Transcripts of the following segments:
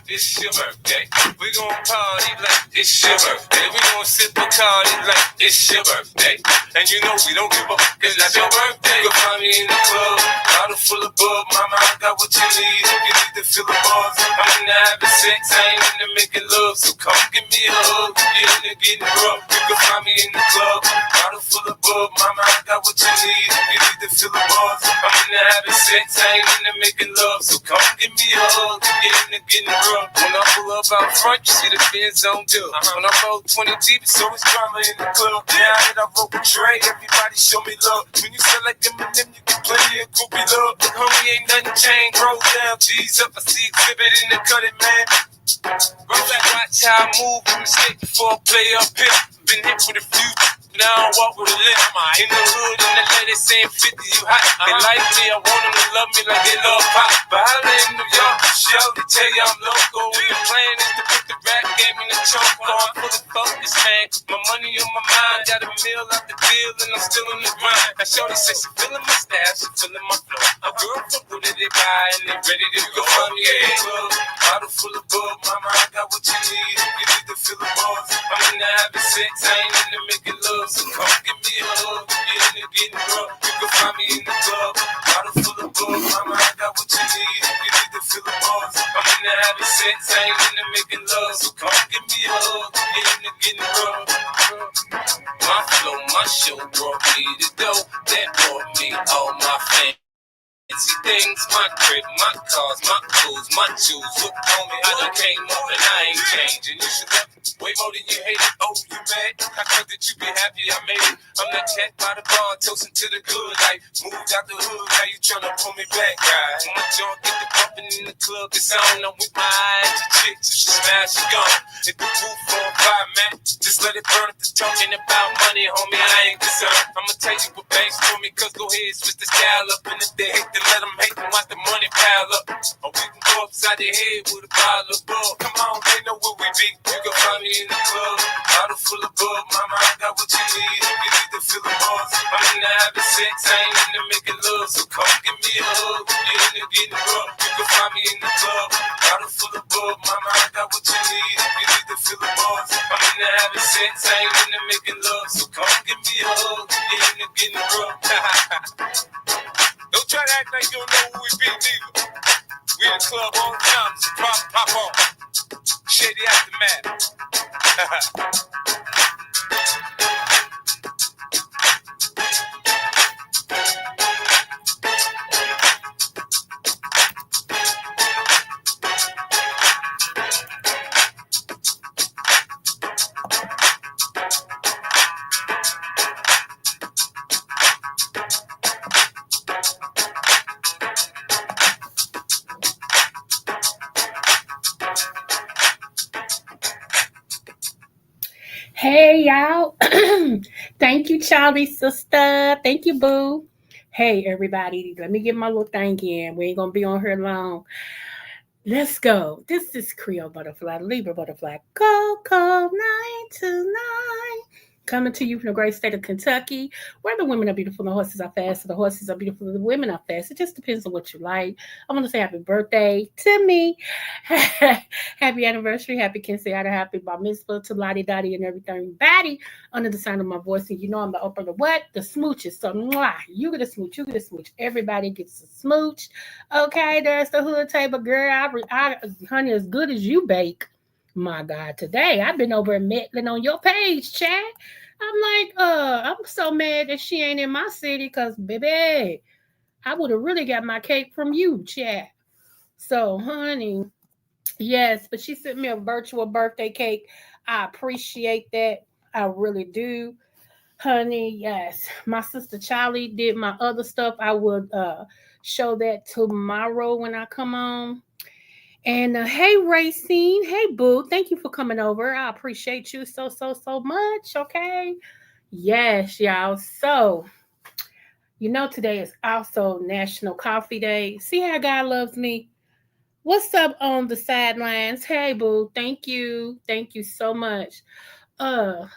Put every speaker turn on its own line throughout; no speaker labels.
It's your birthday. We gon' party like it's your birthday. We gon' sip Bacardi like it's your birthday. And you know we don't give up, cause that's your birthday. You can find me in the club, bottle full of bug. Mama, I got what you need. If you need to fill the bars, I'm in the having sex, I ain't in the making love. So come give me a hug, you're in the getting rough. You can find me in the club, bottle full of bug. Mama, I got what you need. If you need to fill the bars, I'm in the having sex, I ain't in the making love. So come give me a hug, you're in the getting rough. When I pull up out front, you see the Benz on dub. When I roll 20 deep, it's always drama in the club. Yeah, I hit, I roll with Dre, everybody show me love. When you sell like them and them, you get plenty of groupie love. Look, homie, ain't nothing changed. Roll down, G's up, I see exhibit in the cutting, man. Roll that, watch how I move, mistake before I play up here. Been hit with a few. Now I walk with a limp. In the hood, and the ladies saying 50, you hot. They like me, I want them to love me like they love pop. But holla in New York, show to tell you I'm local. We the plan is to put the rap game in the choke. I'm fully focused, man. My money on my mind, got a meal out the deal, and I'm still in the grind. Now shorty says she feeling my style, she feeling my flow. A girl from Buddha, they buy, and they ready to go. Yeah, bottle full of bug, mama, I got what you need. You need to fill the bars. I'm in the having sex, I ain't in the making love. So come give me a hug, you're in the getting rough. You can find me in the club, bottle full of bug. Mama, I got what you need. You need to fill the bars. I'm in the having sex, I ain't in the making love. So come give me a hug, you're in the getting rough. My flow, my show brought me the dough. That brought me all my fame. Fancy things, my crib, my cars, my clothes, my shoes. Look on me, I done came up and I ain't changing. You should love me way more than you hate it. Oh, you mad? I thought that you be happy I made it. I'm that cat by the bar, toasting to the good life. Moved out the hood, now you tryna pull me back, guys. When my joint get the bumping in the club, it's on. I'm with my eyes to chicks, if she smash, she gone. Hit the roof on fire, man. Just let it burn. If the talking about money, homie, I ain't concerned. I'ma tell you what banks for me, cause go ahead, switch the style up. And if they hate, then let them hate them, watch the money pile up. Or we can go upside the head with a bottle of bug. Come on, they know where we be. You can find me in the club, bottle full of bug. Mama, I got what you need. You need to fill the bars. I'm in the having sex, I ain't in the making love. So come give me a hug, you're in the getting rough. You can find me in the club, bottle full of bug. Mama, I got what you need. You need to fill the bars. I'm in the having sex, I ain't in the making love. So come give me a hug, you're in the getting rough. Don't try to act like you don't know who we be, neither. We in the club all the time, so pop on. Shady Aftermath.
Hey, y'all. Thank you, Charlie, sister. Thank you, boo. Hey, everybody. Let me get my little thing in. We ain't going to be on here long. Let's go. This is Creole Butterfly, Libra Butterfly, Coco 929. Coming to you from the great state of Kentucky, where the women are beautiful and the horses are fast. So the horses are beautiful and the women are fast. It just depends on what you like. I want to say happy birthday to me. Happy anniversary. Happy quinceañera. Happy bar mitzvah to Lottie Dottie and everything. Batty under the sound of my voice. And you know I'm the upper the what? The smooches. So mwah, you get a smooch. You get a smooch. Everybody gets a smooch. Okay, there's the hood table, girl. Honey, as good as you bake. My God, today I've been over and meddling on your page, chat. I'm like, I'm so mad that she ain't in my city because, baby, I would have really got my cake from you, chat. So, honey, Yes, but she sent me a virtual birthday cake. I appreciate that. I really do. Honey, yes. My sister Charlie did my other stuff. I would show that tomorrow when I come on. And hey, Racine. Hey, Boo. Thank you for coming over. I appreciate you so much. Okay. Yes, y'all. So, today is also National Coffee Day. See how God loves me? What's up on the sidelines? Hey, Boo. Thank you. Thank you so much. Uh,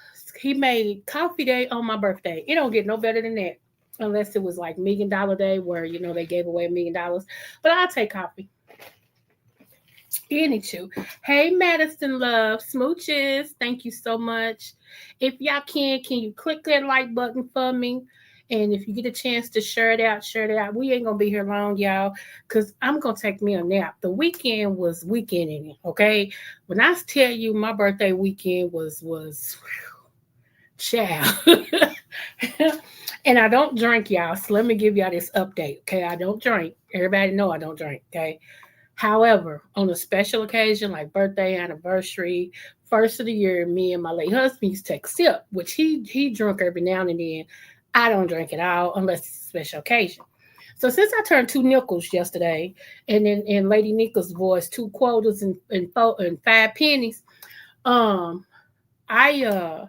he made coffee day on my birthday. It don't get no better than that. Unless it was like $1 million day where, they gave away $1 million. But I'll take coffee. Anywho, hey Madison Love, smooches. Thank you so much. If y'all can you click that like button for me? And if you get a chance to share it out, share it out. We ain't gonna be here long, y'all, because I'm gonna take me a nap. The weekend was weekending, okay? When I tell you my birthday weekend was child. And I don't drink, y'all. So let me give y'all this update, okay? I don't drink. Everybody know I don't drink, okay? However, on a special occasion like birthday, anniversary, first of the year, me and my late husband used to take a sip, which he drunk every now and then. I don't drink at all unless it's a special occasion. So since I turned two nickels yesterday, and then in Lady Nickels' voice, two quarters and 5 pennies, um, I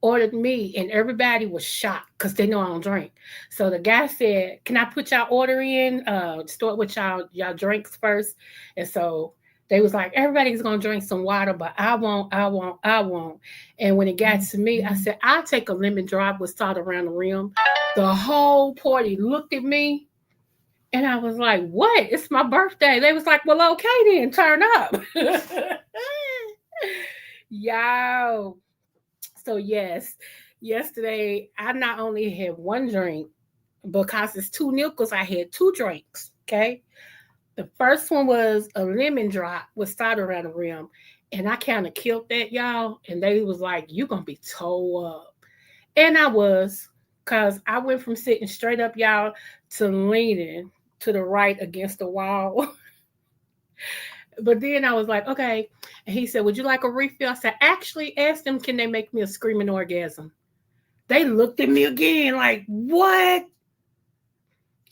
ordered me, and everybody was shocked because they know I don't drink. So the guy said, "Can I put y'all order in? Start with y'all drinks first." And so they was like, "Everybody's gonna drink some water, but I won't, I won't, I won't." And when it got to me, I said, "I'll take a lemon drop with salt around the rim." The whole party looked at me. And I was like, "What? It's my birthday." They was like, "Well, okay then, turn up." Yo, so yes, yesterday I not only had one drink, because it's two nickels, I had two drinks. Okay. The first one was a lemon drop with cider around the rim. And I kind of killed that, y'all. And they was like, "You gonna be toe up." And I was, because I went from sitting straight up, y'all, to leaning to the right against the wall. But then I was like, "Okay." And he said, "Would you like a refill?" I said, "Actually, ask them, can they make me a screaming orgasm?" They looked at me again like, "What?"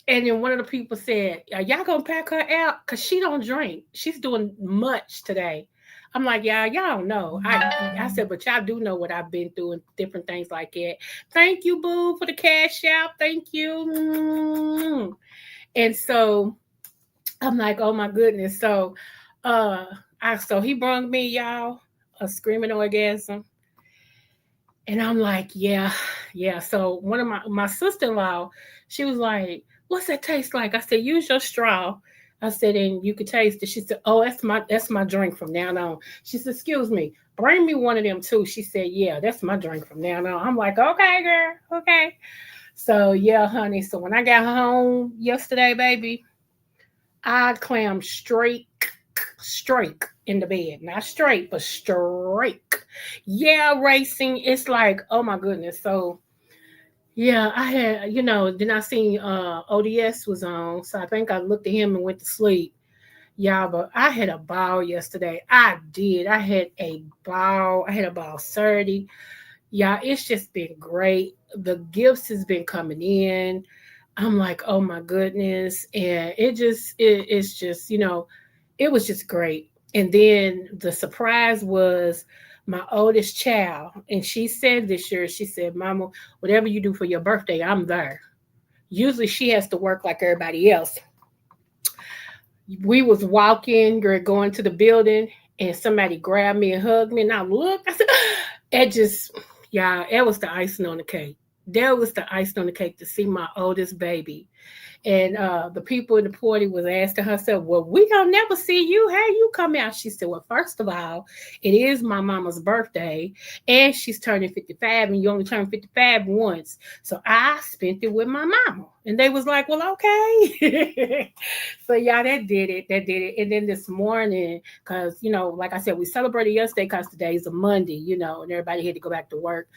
And then one of the people said, "Are y'all gonna pack her out? Cause she don't drink. She's doing much today." I'm like, y'all don't know. I said, "But y'all do know what I've been through and different things like that." Thank you, Boo, for the cash out. Thank you. And so I'm like, "Oh my goodness." So so he brought me, y'all, a screaming orgasm. And I'm like, "Yeah, yeah." So one of my sister-in-law, she was like, "What's that taste like?" I said, "Use your straw." I said, "And you could taste it." She said, "Oh, that's my drink from now on." She said, "Excuse me, bring me one of them too." She said, "Yeah, that's my drink from now on." I'm like, "Okay, girl, okay." So yeah, honey. So when I got home yesterday, baby, I clammed straight in the bed. Not straight, but straight. Yeah, racing. It's like, oh my goodness. So yeah, I had, then I seen ODS was on. So I think I looked at him and went to sleep. Yeah, but I had a ball yesterday. I did. I had a ball. I had a ball 30. Yeah, it's just been great. The gifts has been coming in. I'm like, "Oh my goodness." And it's just, it was just great. And then the surprise was my oldest child. And she said this year, she said, "Mama, whatever you do for your birthday, I'm there." Usually she has to work like everybody else. We was walking, girl, going to the building, and somebody grabbed me and hugged me. And I looked, I said, it just, yeah, it was the icing on the cake. That was the icing on the cake to see my oldest baby. And the people in the party was asking herself, "Well, we don't never see you. How you come out?" She said, "Well, first of all, it is my mama's birthday, and she's turning 55, and you only turn 55 once. So I spent it with my mama." And they was like, "Well, okay." So yeah, that did it. That did it. And then this morning, because like I said, we celebrated yesterday because today's a Monday, and everybody had to go back to work.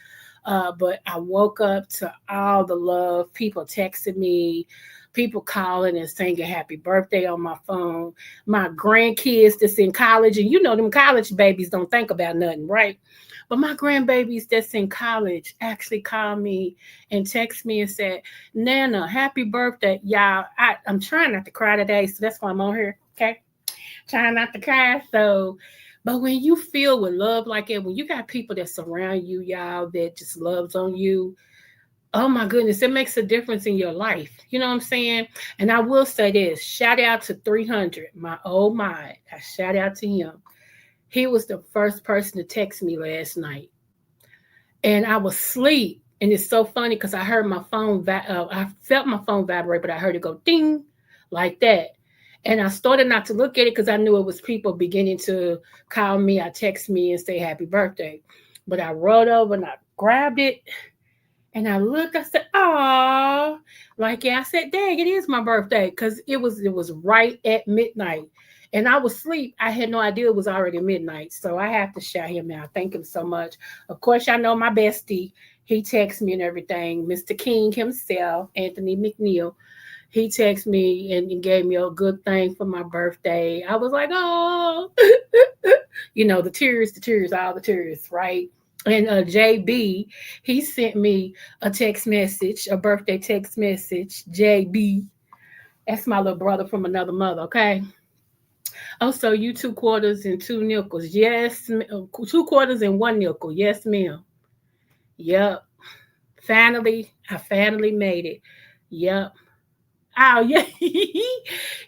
But I woke up to all the love, people texting me, people calling and singing happy birthday on my phone. My grandkids that's in college, and you know them college babies don't think about nothing, right? But my grandbabies that's in college actually called me and text me and said, Nana, happy birthday. Y'all, I'm trying not to cry today, so that's why I'm on here. Okay. Trying not to cry. So, but when you feel with love like it, when you got people that surround you, y'all, that just loves on you, oh my goodness, it makes a difference in your life. You know what I'm saying? And I will say this, shout out to 300, my old mind. I shout out to him. He was the first person to text me last night. And I was asleep. And it's so funny because I heard my phone, I felt my phone vibrate, but I heard it go ding like that. And I started not to look at it because I knew it was people beginning to call me, I text me and say happy birthday. But I rolled over and I grabbed it and I looked, I said, "Oh," like yeah, I said, "Dang, it is my birthday," because it was right at midnight, and I was asleep. I had no idea it was already midnight, so I have to shout him out. Thank him so much. Of course, I know my bestie. He texts me and everything. Mr. King himself, Anthony McNeil. He texted me and gave me a good thing for my birthday. I was like, "Oh," the tears, all the tears, right? And JB, he sent me a text message, a birthday text message. JB, that's my little brother from another mother, okay? Also, you 2 quarters and 2 nickels. Yes, 2 quarters and 1 nickel. Yes, ma'am. Yep. I finally made it. Yep. Oh yeah,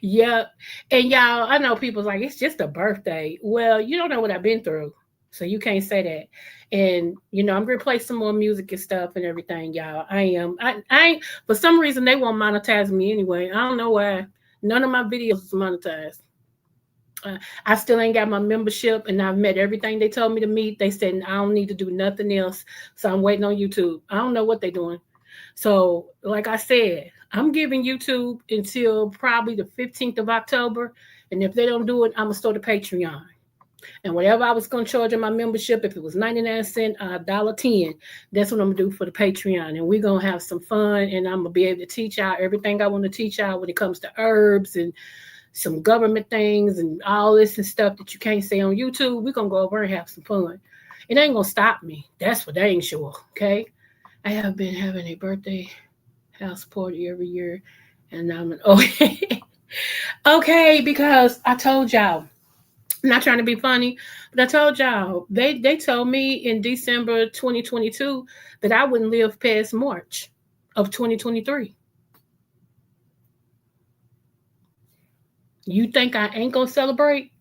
yep. And y'all, I know people's like it's just a birthday. Well, you don't know what I've been through, so you can't say that. And I'm gonna play some more music and stuff and everything, y'all. I am. I for some reason they won't monetize me anyway. I don't know why. None of my videos is monetized. I still ain't got my membership, and I've met everything they told me to meet. They said I don't need to do nothing else, so I'm waiting on YouTube. I don't know what they're doing. So, like I said, I'm giving YouTube until probably the 15th of October. And if they don't do it, I'm going to start a Patreon. And whatever I was going to charge in my membership, if it was 99 cents, $1.10, that's what I'm going to do for the Patreon. And we're going to have some fun. And I'm going to be able to teach out everything I want to teach out when it comes to herbs and some government things and all this and stuff that you can't say on YouTube. We're going to go over and have some fun. It ain't going to stop me. That's for dang sure. Okay. I have been having a birthday house party every year, and I'm okay. Okay, because I told y'all, I'm not trying to be funny, but I told y'all they told me in December 2022 that I wouldn't live past March of 2023. You think I ain't gonna celebrate?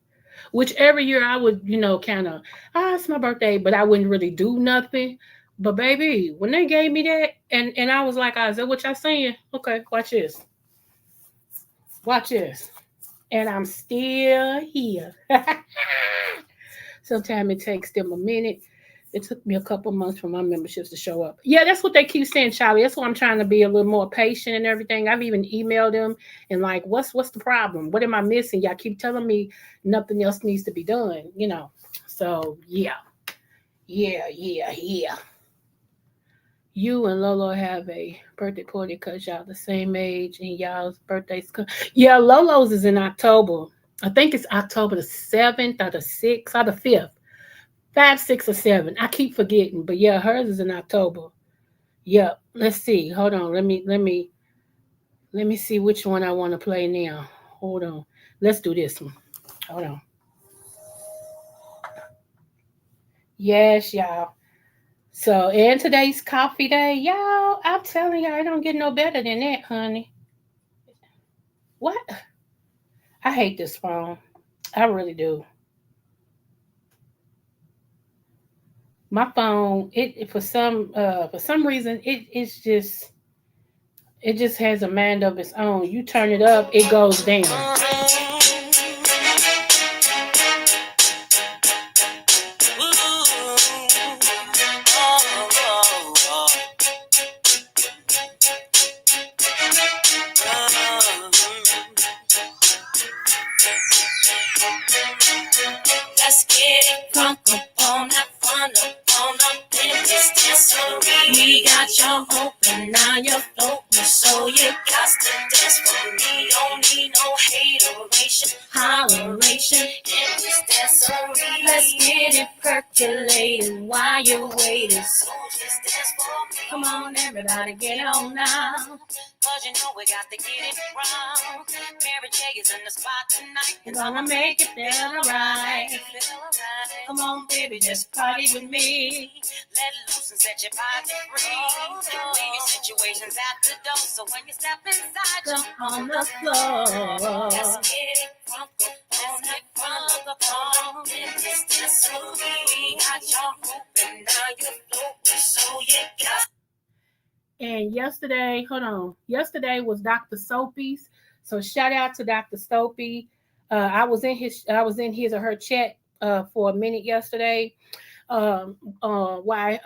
Which every year I would, kind of, it's my birthday, but I wouldn't really do nothing. But baby, when they gave me that, and I was like, is that what y'all saying? Okay, watch this. Watch this. And I'm still here. Sometimes it takes them a minute. It took me a couple months for my memberships to show up. Yeah, that's what they keep saying, Charlie. That's why I'm trying to be a little more patient and everything. I've even emailed them and like, what's the problem? What am I missing? Y'all keep telling me nothing else needs to be done. So yeah. You and Lolo have a birthday party because y'all the same age and y'all's birthdays come. Yeah, Lolo's is in October. I think it's October the 7th or the 6th or the 5th. 5, 6, or 7. I keep forgetting. But yeah, hers is in October. Yep. Let's see. Hold on. Let me see which one I want to play now. Hold on. Let's do this one. Hold on. Yes, y'all. So, and today's coffee day, y'all. I'm telling y'all, it don't get no better than that, honey. What? I hate this phone. I really do. My phone, it for some reason, it just has a mind of its own. You turn it up, it goes down. Let's get it crunk up on that fun up on up in this dance
accessory. We got your open, now you're floating, so you got to dance for me. Don't need no hateration, holleration in this dancery. Let's get it percolating while you're waiting. So just dance for me. Come on, everybody, get on now. Cause you know we got to get it wrong. Mary J is in the spot tonight. We're gonna make it feel alright. Come on, baby, just party with me. Let loose and set your body free. Leave your situations at the door. So when you step inside, jump on the floor. Let's get it crunk. Let's get crunk. This dancery. We got your open, now you're floating, so you got.
And yesterday was Dr. Soapy's. So shout out to Dr. Soapy. I was in his or her chat for a minute yesterday. Why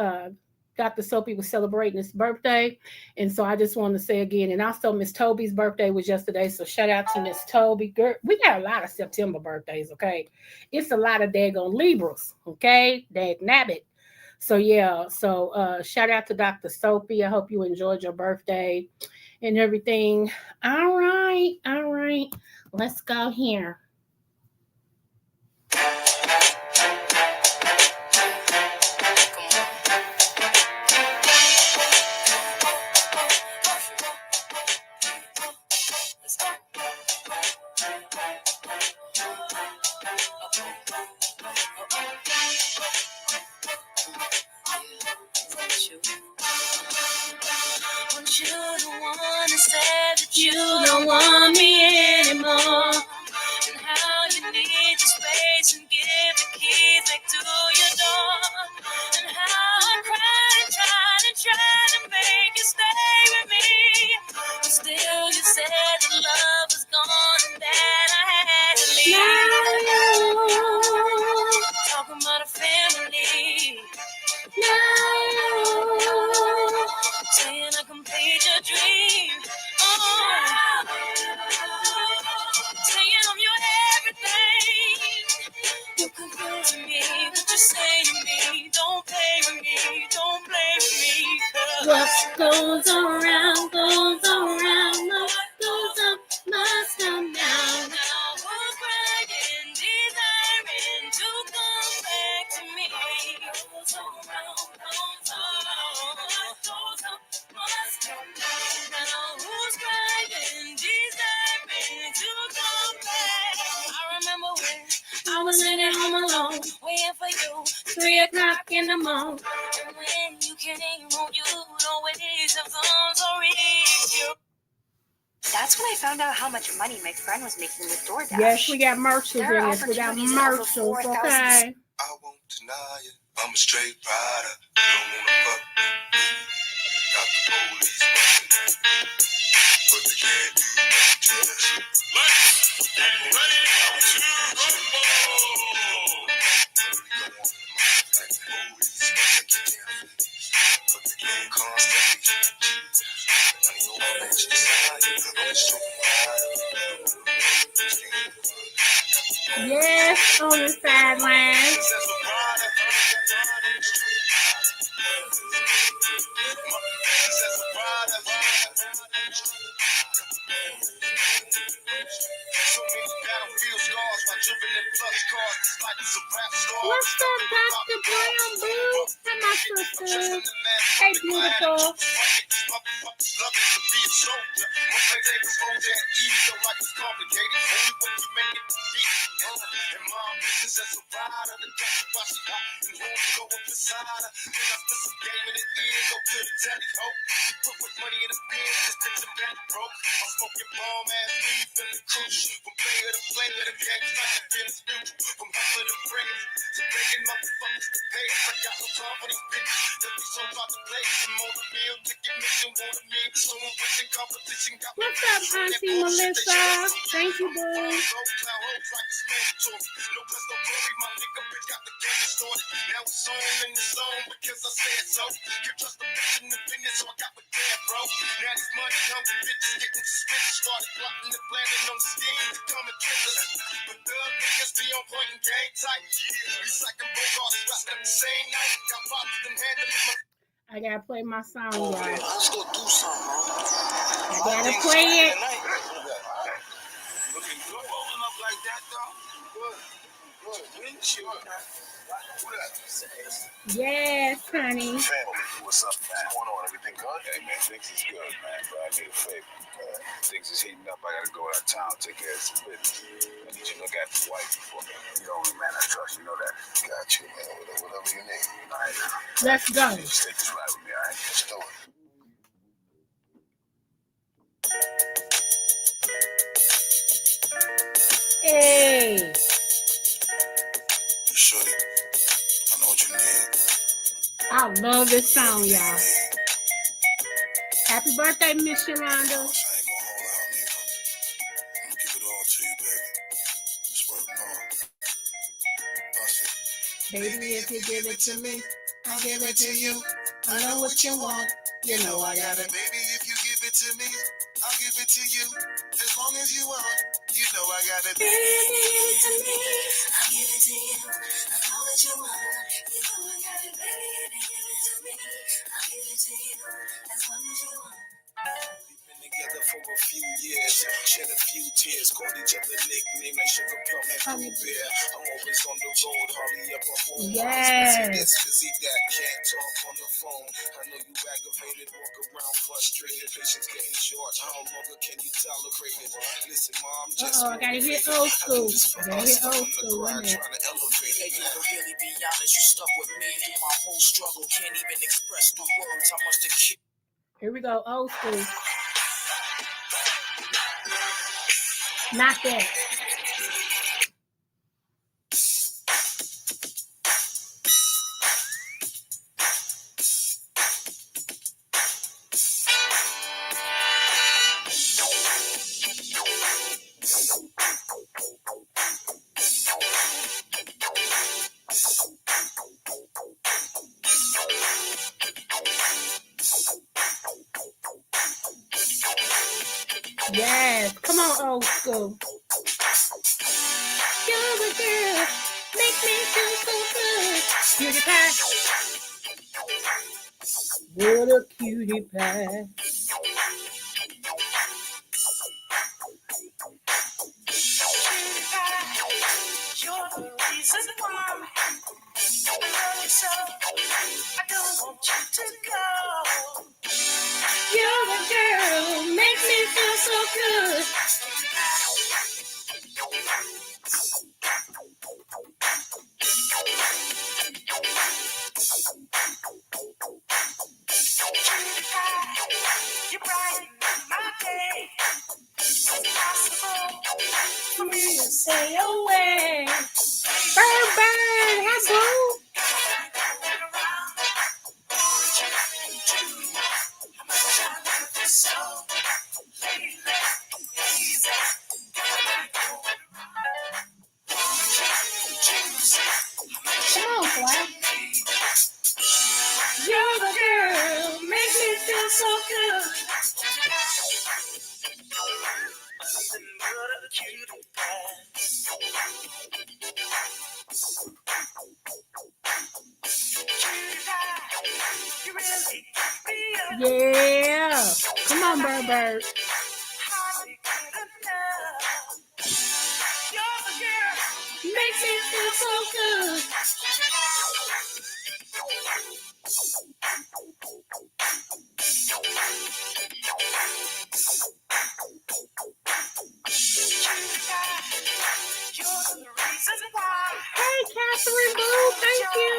Dr. Soapy was celebrating his birthday. And so I just wanted to say again, and also Miss Toby's birthday was yesterday. So shout out to Miss Toby. Girl, we got a lot of September birthdays, okay? It's a lot of daggone Libras, okay? Dag nabbit. So yeah, so shout out to Dr. Sophie. I hope you enjoyed your birthday and everything. All right, all right. Let's go here.
You don't want to say that you don't want me anymore. And how you need your space and give the keys back to your door. And how I cried, tried to make you stay with me. But still you said that love was gone and that I had to leave. Talking about a family. No, saying I complete your dream. Oh, saying I'm your everything. You're confusing me. What you say to me? Don't play with me. Don't play with me. What goes around goes around. What goes up must come down. Now who's crying, desiring to come back to me? Goes around, goes around. What goes up must come down. Now who's crying, desiring to come back? I remember when I was sitting home alone, waiting for you, 3 o'clock in the morning. And when you came home, you'd always have some sorry you.
That's when I found out how much money my friend was making with DoorDash.
Yes, we got Marshals in this. We got Marshals, okay?
I won't deny it. I'm a straight rider. You don't wanna fuck with me. Got the police watching that. But they can't do nothing to us. Let's get ready to rumble. You don't want to like the police. But they can't constantly. Money over at your side. I'm a straight rider.
Yes, on the sidelines. What's up, Dr. Brown Boo? Hi, my sister. Hey, beautiful. What's up, Auntie Melissa? Thank you, boo.
Now it's on in the zone because I said so. You trust the bitch in the business, so I got with that, bro. Now these money hungry bitches getting suspicious. Started plotting and planning on the scheme to come and kill us. But the niggas be on point and game tight. Recycling bogarts, rest at the same night. Got problems and handling my.
I gotta play my song,
Over
y'all.
there. Let's go do something, man.
I
My
gotta
thing's
play
cracking
it.
tonight. Looking good. Rolling up like that, though. Good. Good. Windshield. Who that?
Yes, honey.
Family. What's up, man? What's going on? Everything good? Hey, man. Things is good, man. But I need a favor. Things is heating up. I gotta go out of town, take care of some business. I need you to look after the wife for me. You know me, man. I trust you. Know that. Got you, man. Whatever you need. All right, now.
Let's go.
Just take this ride with me, all right? Let's do it.
Hey.
Shorty, I know what you need.
I love this song, y'all. Happy birthday, Miss Yolanda.
I ain't gonna hold out, nigga. I'm gonna give it all to you, baby. It's worth more.
Baby, if you give it to me, I'll give it to you. I know what you want. You know I got it.
Baby, if you give it to me, I'll give it to you. As long as you want, you know I got it.
Baby, if you give it to me, I'll give it to you. I know what you want. You know I got it. Baby, if you give it to me, I'll give it to you. As long as you want.
We've been together for a few years, shed a few tears, called each other nickname like Sugar Plum and Blue Bear. I'm always on the road, hardly ever home.
Yes.
This, busy that, can't talk on the phone. I know you aggravated, walk around frustrated, patience getting short. How longer can you tolerate it? Listen, Mom, just
I gotta hit old school. Gotta hit old school.
trying to elevate it.
Hey, to really be honest, you stuck with me through my whole struggle. Can't even express through words how much the kid.
Here we go, old school. Not that. Yes, come on, old school. You're the girl, make me feel so good. Cutie pie. What a cutie pie.
You're the reason why I love you so. I don't want you to go.
You're the girl, make me feel so good.
You brighten my day. It's impossible for me to
Stay away. Bird, bird, hi, boo. Come on, Fly. You're the girl, make me feel so good. Yeah. Come on, Bird Bird. Makes me feel so good. Hey, Catherine Boo, thank you.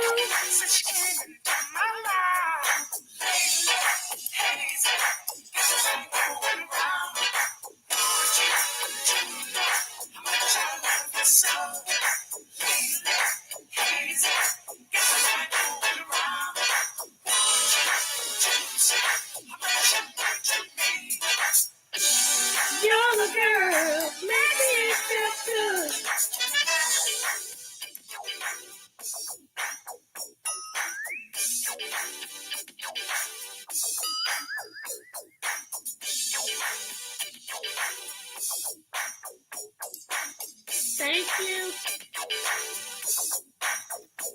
You're the girl, make me feel good. Thank you.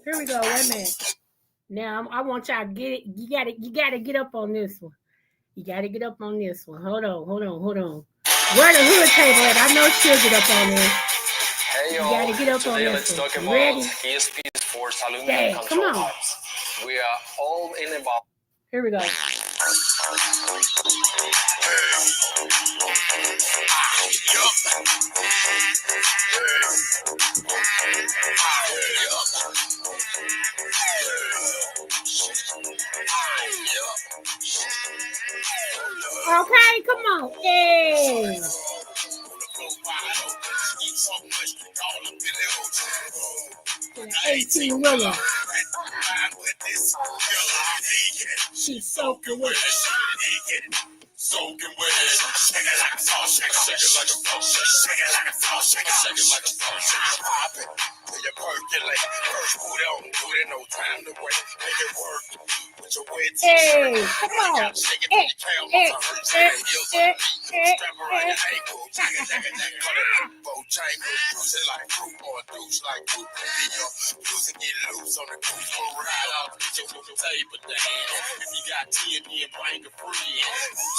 Here we go, wait a minute. Now I want y'all to get it. You gotta get up on this one. You gotta get up on this one. Hold on. Where the hood table at? I know she'll get up on this.
Hey
You
y'all,
gotta get up on
today
this
let's
one.
talk
You
about
ready?
ESPs for saloon
Dang,
and
come
control
on.
arms. We are all in about.
Here we go. Okay, come on. Hey. 18 wheeler. She's soaking with it.
Soaking wet, shake it like a salt shaker, shake it like a salt shaker, shake it like a salt shaker, shake it like a salt shaker. Pop it till you percolate. First put it on, put it, no time to wait. Make it work with your wet
Hey,
t-shirt.
come
You
on.
gotta shake it till your camels are hurt, till the heels on the feet. Strap around your ankle, jigga, jigga, jigga. Cut it up, Bojangles, bruise it like fruit or a douche like fruit. Use it, get loose on the goose for a ride out. Get your table down. If you got 10, then bring a friend.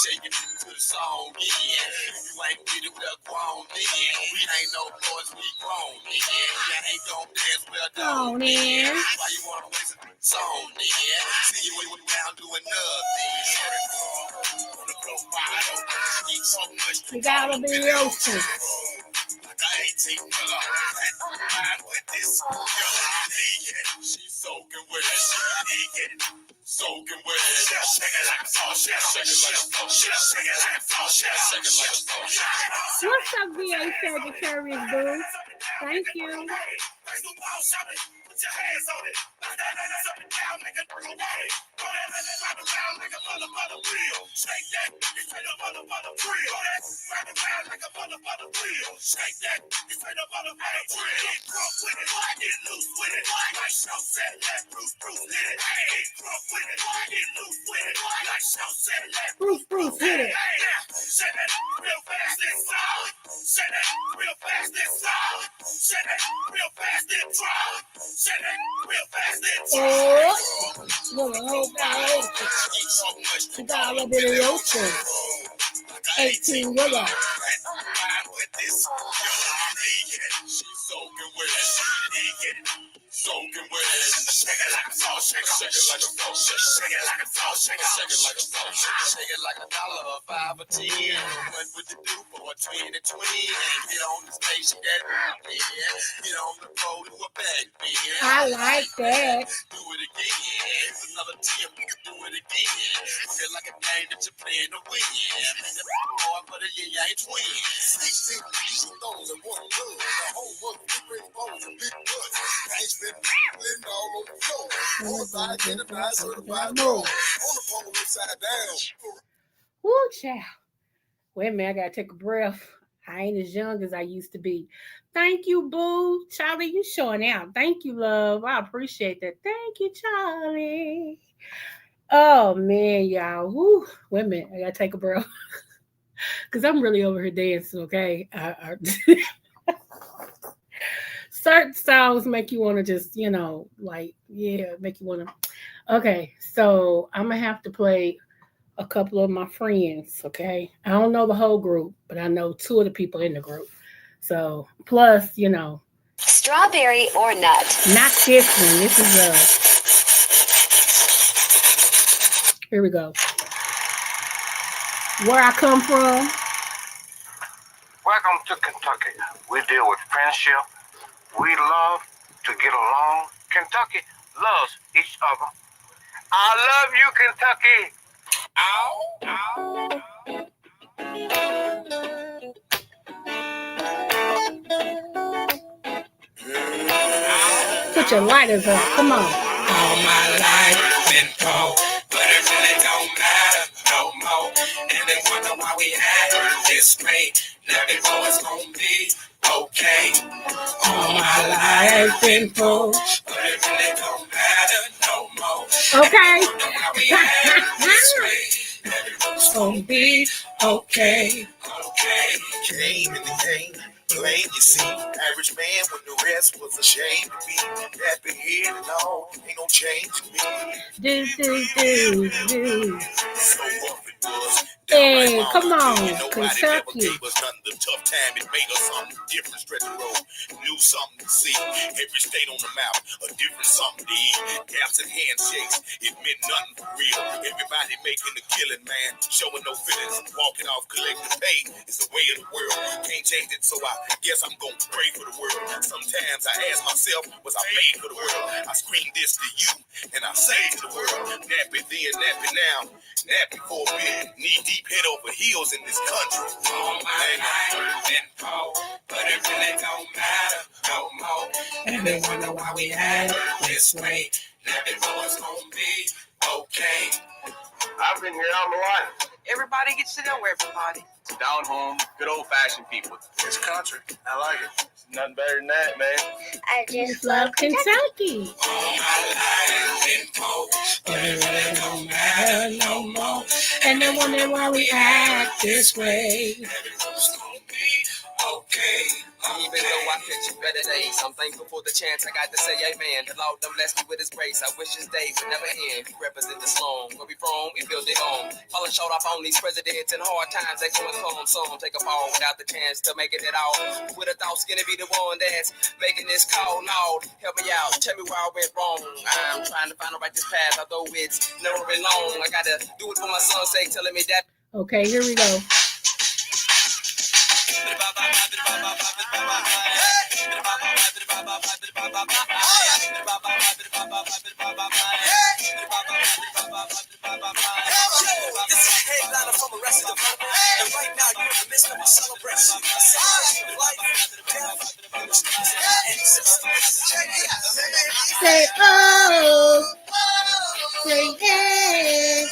Shake it to the song, yeah. If you ain't with it, well, grown, then. We ain't no boys, we grown, then. You ain't gon' dance, well,
Go on,
don't,
then.
Why you wanna waste a song, then? See you around doing nothing. On the floor, wide open. Eat so much,
You gotta be open.
like I ain't taking a lot. Mine with this girl, I need it. She's soaking with it. She need it. Soaking with it. Shake it like a salt shaker. Shake it like a salt shaker. Shake it like a salt shaker. Shake it like a salt shaker.
What's up, VA Sagittarius, boo? Thank you.
Put your hands on it. That's up and down, make it bring away. Go ahead, let it ride around like a mother wheel. Shake that, you say the mother wheel. Go ahead, ride around like a mother wheel. Shake that, you say the mother wheel. Crump with it, get loose with it. Like Show said, let Bruce hit it. Hey, crump with it, get loose with it. Like Show said, let
Bruce hit it.
Shake that real fast and slow. Shake that real fast and slow. Shake that real fast and slow. Shake that real fast and slow.
Little old guy, you gotta be the ocean. 18 wheeler.
She's soaking with it. Soaking with it. Shake it like a salt shaker. Shake it like a salt shaker. Shake it like a salt shaker. Shake it like a salt shaker. Shake it like $1, $5 or 10. What would you do for a 20? Get on the stage, shake that man. Get on the road to a bag man.
I like that.
Do it again. It's another 10. We can do it again. Feel like a game that you're playing to win. Man, the boy, but yeah, you ain't twin. 16 stones and one good. The whole world, big bones and big butts. Ain't been living all on the floor. Boys identified, certified more. On the pole upside down.
Woo, child. Wait a minute, I gotta take a breath. I ain't as young as I used to be. Thank you, boo. Charlie, you showing out. Thank you, love. I appreciate that. Thank you, Charlie. Oh, man, y'all. Woo. Wait a minute, I gotta take a breath. Because I'm really over here dancing, okay? Certain songs make you want to just, like, yeah, make you want to. Okay, so I'm going to have to play a couple of my friends, okay? I don't know the whole group, but I know two of the people in the group. So, plus,
Strawberry or nut?
not this one. This is here we go. Where I come from.
Welcome to Kentucky. We deal with friendship. We love to get along. Kentucky loves each other. I love you, Kentucky.
Put your lighters up. Come on. All my life
Been cold, but it really don't matter no more. And they wonder why we act this way. Now they know it's gonna be okay. All my life been cold, but it really don't matter no more.
Okay.
Wonder why we act this way. Now they know it's gonna be okay. Okay. Came in the game, playing you see. average man when the rest was ashamed to be. Nappy head and all, ain't no change in me. So rough it was.
Hey, come on,
Nobody
Kentucky.
never gave us nothing. The tough time, it made us something different. Stretch the road, knew something to see. Every state on the map, a different something to eat. Gaps and handshakes, it meant nothing for real. Everybody making a killing, man, showing no feelings. Walking off collective pay is the way of the world. Can't change it, so I guess I'm gonna pray for the world. Sometimes I ask myself, was I made for the world? I scream this to you, and I say to the world, nappy then, nappy now. Nappy for a bit, knee deep, head over heels in this country.
All my life been poor, but it really don't matter no more. And they wonder why we act this way. Nappy boys gon' be okay.
I've been here all my life.
Everybody gets to know everybody.
Down home, good old fashioned people.
It's country. I like it.
Nothing better than that, man.
I
Just love Kentucky.
All my life been poor, but it really don't matter no more.
And they wonder why we act this way.
Nappy boys gon' be okay.
Even though I picture better days, I'm thankful for the chance I got to say amen. The Lord done blessed me with his grace. I wish his day would never end. We represent the slum. Where we from, we build it home. Falling short off on these presidents and hard times that go and come. Some take a fall without the chance to make it at all. With a thought, gonna be the one that's making this call. Lord, help me out. Tell me where I went wrong. I'm trying to find the right this path, although it's never been long. I gotta do it for my son's sake, telling me that.
Okay, here we go.
This is a headliner from Arrested Development, and right now you're in the midst of a celebration. A celebration of life, death, and existence. Check it out.
Say oh, say yeah.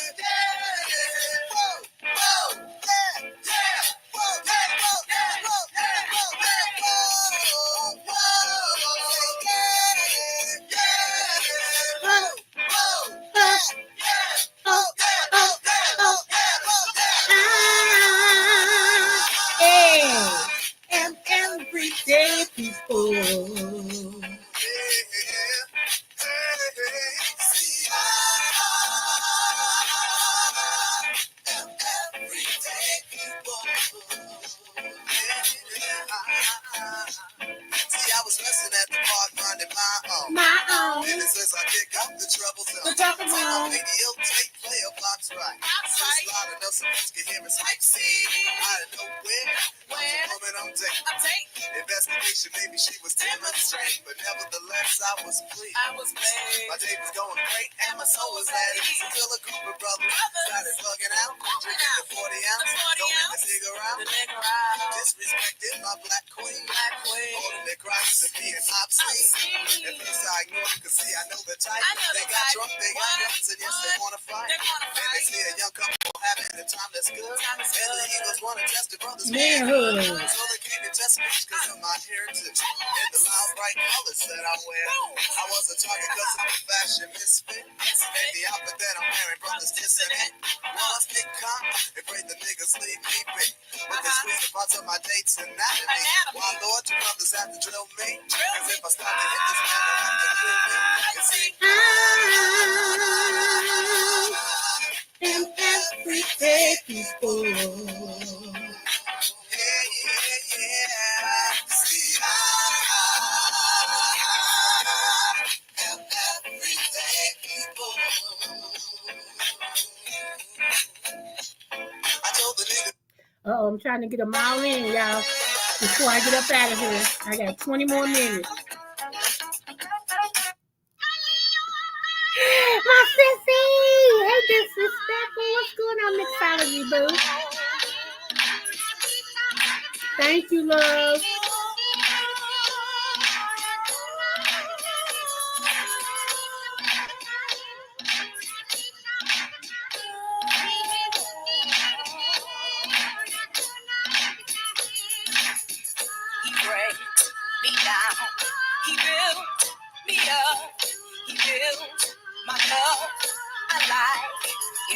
And everyday people.
See, I was resting at the park, minding my own.
My own.
And it says I pick up the trouble zone.
The trouble
Take
zone.
my radio tape player box right. Just loud enough so folks can hear us. Type C. Out of nowhere. When? Woman on tape. Investigation, maybe she was demonstrating, but nevertheless I was pleased. My day was going great and my soul was at ease until a group of brothers started bugging out, drinking the 40 ounce, throwing the cigarette, disrespecting my black queen, holding their crosses and being obscene. At first I ignored it, cause see I know the type. They got drunk, they got guns, and yes they wanna fight. And they see a young couple having a time that's good, and the Eagles wanna test the brothers'
Manhood.
so they came to test me because of my heritage and the loud bright colors that I wear. I was a target because I'm a fashion misfit, and the outfit that I'm wearing, brothers dissing it. Once they come and pray the niggas leave me be, but they squeeze the parts of my dates anatomy. Why Lord, you brothers have to drill me? Cause if I start to hit this man, they'll have to kill me. You see,
And everyday people. I'm trying to get them all in, y'all, before I get up out of here. I got 20 more minutes. My sissy! Hey, disrespectful. What's going on, mixology, boo? Thank you, love.
He breaks me down. He built me up. He built my love. I like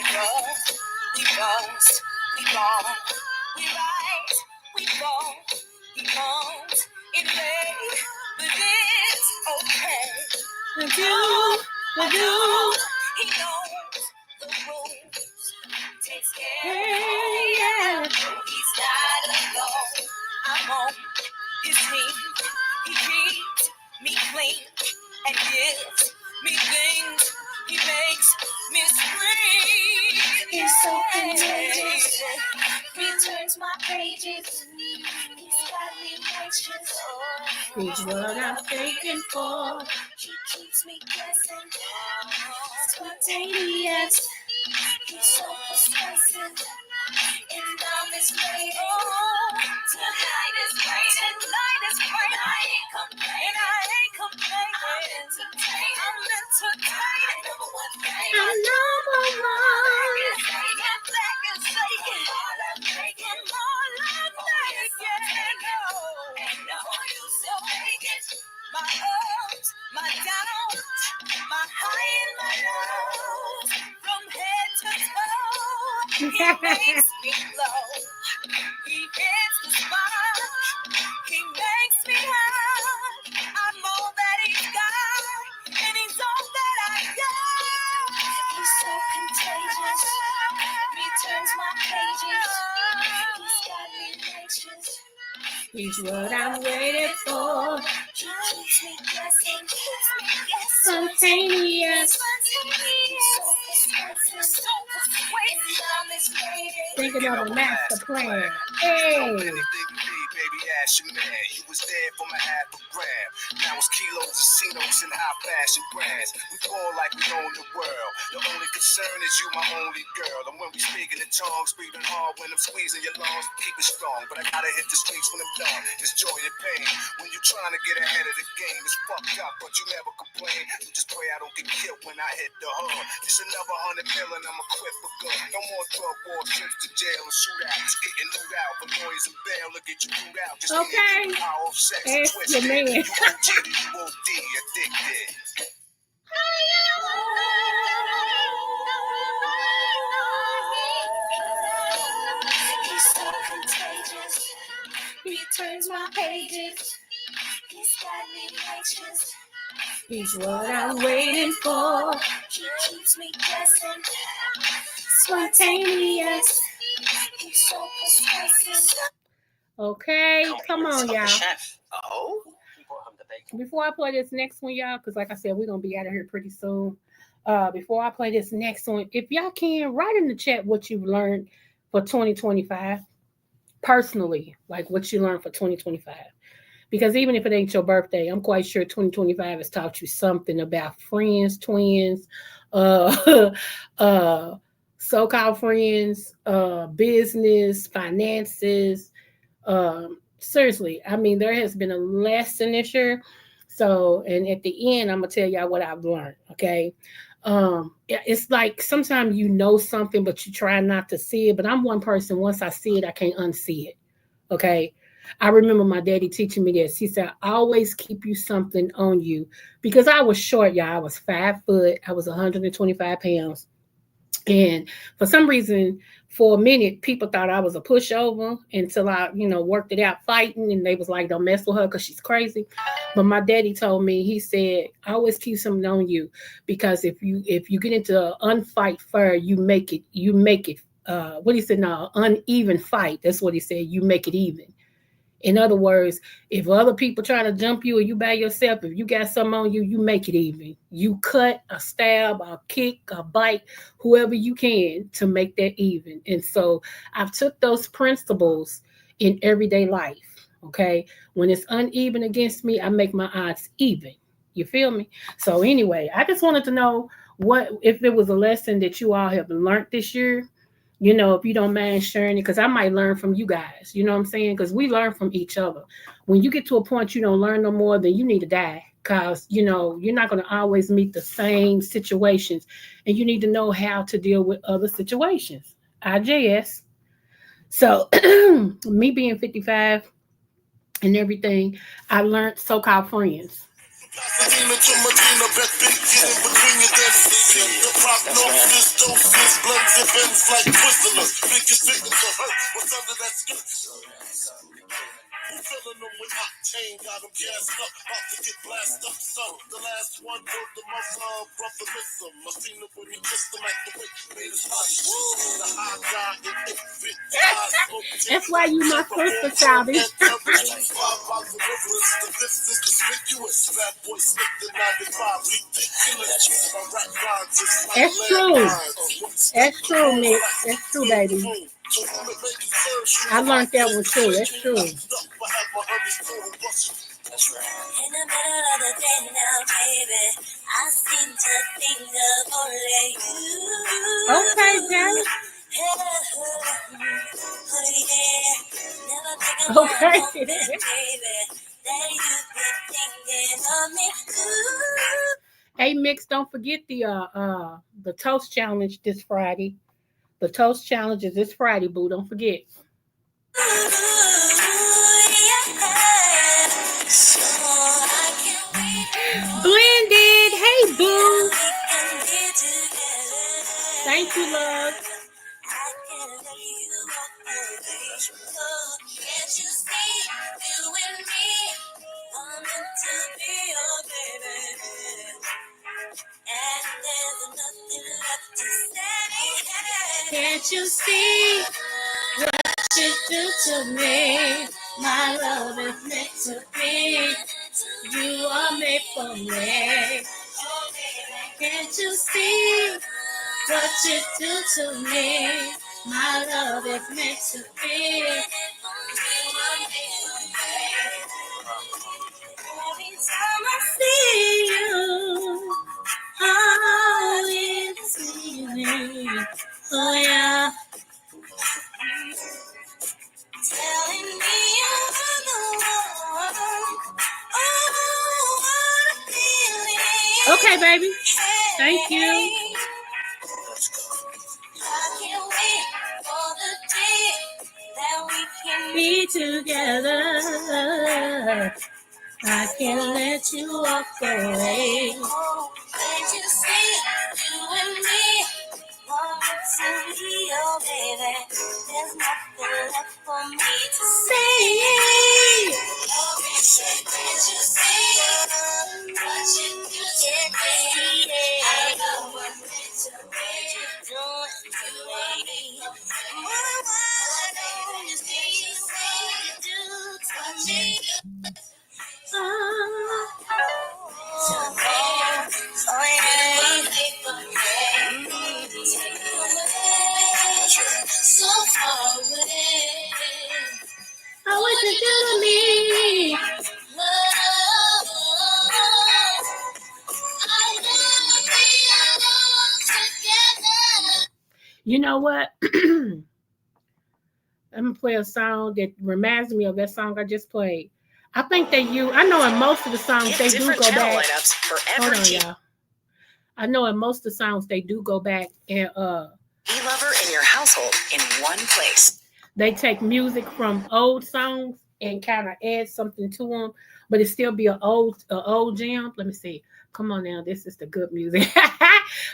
it rough. We bust, we fall, we rise, we fall, we come, it may, but it's okay.
I do.
He knows the rules, takes care.
Hey, yeah.
He's not alone. I'm on his team. He keeps me clean and gives me things. He makes me scream.
He's so contagious. He turns my pages. He's got me anxious.
He's what I'm thinking for.
He keeps me guessing. Spontaneous. He's so persuasive. And I'm his lady. Tonight is great.
Tonight is great.
And I ain't complaining.
I'm entertained.
Number one thing.
I'm number one.
Get back and say it.
All I'm making.
All I'm making.
Ain't no use in making.
My ups, my downs, my high and my lows, from head to toe, he makes me glow. He hits the spot, he makes me high. I'm all that he's got, and he's all that I got.
He's so contagious. He turns my pages. He's got me anxious.
He's what I'm waiting for.
He keeps me guessing.
Spontaneous.
So persuasive. I'm his lady.
Thinking of a master plan. Hey.
Anything you need, baby, ask your man. You was there for my half a gram. Now it's kilos, casinos, and high fashion brands. We fall like we own the world. The only concern is you, my only girl. And when we speaking in tongues, breathing hard when I'm squeezing your lungs, keep it strong. But I gotta hit the streets when I'm done. It's joy and pain. When you trying to get ahead of the game, it's fucked up, but you never complain. You just pray I don't get killed when I hit the hood. Just another 100 million, I'm equipped for good. No more drug war, trips to jail and shootouts. Getting loot out for noise and bail to get you through out. Just
Okay.
the power of sex and
Ask
twisted.
your man.
You OG, you OD, addicted.
He's so contagious. He turns my pages. He's got me anxious.
He's what I'm waiting for.
He keeps me guessing.
Spontaneous.
He's so persuasive.
Okay, come on, y'all.
Chef. Oh?
Before I play this next one, y'all, because like I said, we're gonna be out of here pretty soon. Before I play this next one, if y'all can write in the chat what you've learned for 2025, personally, like what you learned for 2025. Because even if it ain't your birthday, I'm quite sure 2025 has taught you something about friends, twins, so-called friends, business, finances. Seriously, I mean, there has been a lesson this year. So, and at the end, I'm gonna tell y'all what I've learned. Okay. It's like sometimes you know something, but you try not to see it. But I'm one person, once I see it, I can't unsee it. Okay. I remember my daddy teaching me this. He said, always keep you something on you, because I was short, y'all. I was 5 foot. I was 125 pounds. And for some reason, for a minute, people thought I was a pushover until I, worked it out fighting. And they was like, don't mess with her because she's crazy. But my daddy told me, he said, always keep something on you, because if you get into an unfight fire, you make it, what he said, no, uneven fight. That's what he said. You make it even. In other words, if other people try to jump you or you by yourself, if you got something on you, you make it even. You cut, a stab, a kick, a bite, whoever you can to make that even. And so I've took those principles in everyday life, okay? When it's uneven against me, I make my odds even. You feel me? So anyway, I just wanted to know what if it was a lesson that you all have learned this year. If you don't mind sharing it, because I might learn from you guys, you know what I'm saying? Because we learn from each other. When you get to a point you don't learn no more, then you need to die, because, you're not going to always meet the same situations, and you need to know how to deal with other situations. IJS. So me being 55 and everything, I learned so-called friends.
Medina to Medina, bet big get in between your then the prognosis, doses, blends and bends like prisoners. Biggest victims of hurt, what's under that skin? Who filling them with octane? Got them gassed up, about to get blasted up, son. The last one wrote the mother, brother, miss him. I seen him when he kissed him at the whip, made his body. The high guy in it fit.
That's why you my sister, Childish.
This is conspicuous. Bad boy slipped in 95, ridiculous. My rap rhymes just like
That's true.
landmines.
That's true, Nick. That's true, baby. I learned that one too. That's true.
That's right. In the middle of the day now, baby, I seem to think of only you.
Okay, Jay.
Never think
Okay.
about it, baby, that you've been thinking of me too.
Hey, Mix, don't forget the toast challenge this Friday. The toast challenge is this Friday, boo. Don't forget. Blended. Hey, boo. Thank you, love.
Can't you see you and me are meant to be your baby? And there's nothing left to say.
Can't you see what you do to me? My love is meant to be. You are made for me. Can't you see what you do to me? My love is meant to be.
Every time I see you,
Oh, it's me. Oh, yeah.
telling me you're the one. Oh, what a feeling.
Okay, baby. Thank you.
I can't wait for the day that we can
Be together. I can't let you walk away.
Oh, can't you see you and me want to be your baby? There's nothing left for me to say. Can't you see what you do to me? I know what to be doing. Why don't you see what you do to me? So far away.
I want you to do me. You know what? I'm gonna play a song that reminds me of that song I just played. I think I know in most of the songs they do go back. Hold on, y'all. I know in most of the songs they do go back and
E-Lover in your household in one place.
they take music from old songs and kind of add something to them, but it still be an old jam. Let me see. Come on now, this is the good music.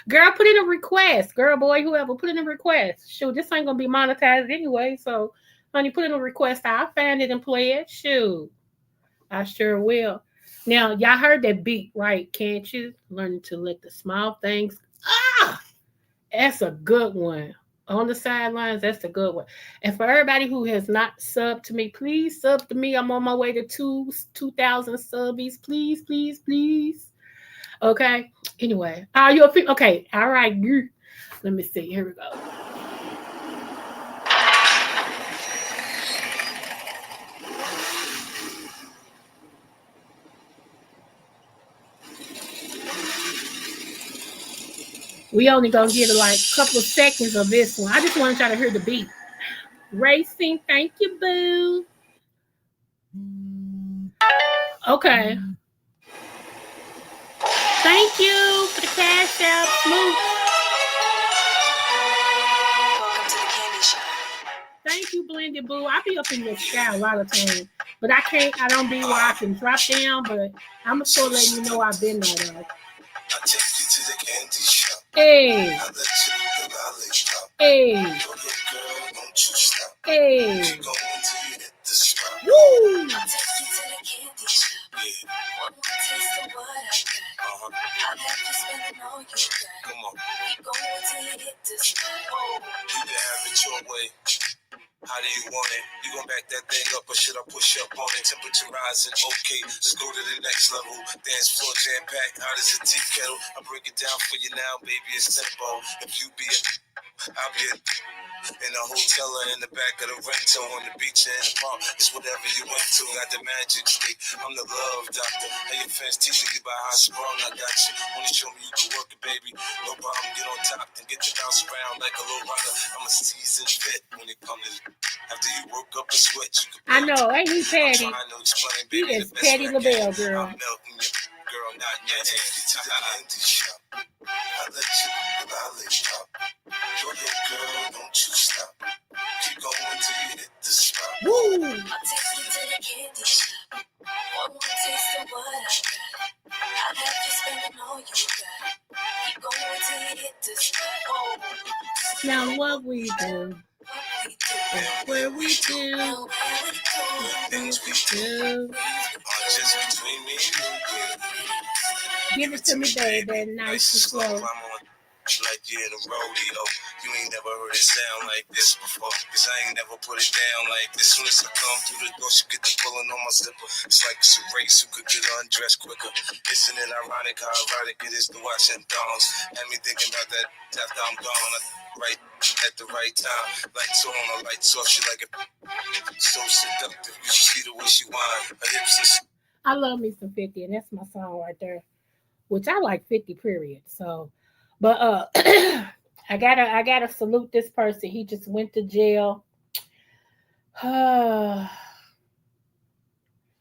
Girl, put in a request. Girl, boy, whoever, put in a request. Shoot, this ain't gonna be monetized anyway, so honey, put in a request. I'll find it and play it. Shoot, I sure will. Now, y'all heard that beat, right? Can't you? Learning to let the small things. That's a good one. On the sidelines, that's a good one. And for everybody who has not subbed to me, please sub to me. I'm on my way to 2,000 subbies. Please, please, please. Okay. Anyway, are you okay? All right. Let me see. Here we go. We only gonna get like a couple of seconds of this one. I just want y'all to hear the beat. Racing, thank you, boo. Okay. Thank you for the cash out, Smooth.
Welcome to the candy shop.
Thank you, Blended Boo. I be up in the sky a lot of times, but I don't be where I can drop down, but I'm still letting you know I've been there though.
I take you to the candy shop.
Hey,
I let you the lollipop.
hey,
Go, girl, don't you stop.
hey.
Keep going till you hit the spot.
Woo!
You can have it your way. How do you want it? You gon' back that thing up or should I push up on it? Temperature rising, okay, let's go to the next level. Dance floor jam packed, hot as a tea kettle. I break it down for you now, baby, it's simple. If you be I'll be in a hotel or in the back of the rental, on the beach or in the park. It's whatever you went to. Got the magic stick. I'm the love doctor. Hey, your fans teasing you about how I sprung. I got you. Wanna show me you can work it, baby? No problem. Get on top and get to bounce around like a low rider. I'm a seasoned vet when it comes to. After you work up a sweat, you can.
I know, ain't he petty?
I'm trying to explain,
He
baby,
is
the best
Petty
way I
LaBelle,
can.
girl.
I'm melting you, girl, not in your hand. To the empty shop. I let you lollipop. Go ahead, girl, don't you stop. Keep going till you hit the spot.
Woo!
I'll take you to the candy shop. One more taste of what I got. I'll have you spending all you got. Keep going till you hit the spot.
Now what we do, where we do,
Things we
do.
are just between me and you.
Give it to me, baby, nice and slow.
I'm on like you in a rodeo. You ain't never heard it sound like this before. Cause I ain't never put it down like this. Soon as I come through the door, she get the pulling on my zipper. It's like it's a race who could get undressed quicker. Isn't it ironic how erotic it is to watch them thongs? Had me thinking about that after I'm gone. Right at the right time. Lights on or lights off. She like it so seductive. You should see the way she whine. Her hips are
I love me some 50, and that's my song right there. Which I like 50, period. So, but I gotta salute this person. He just went to jail.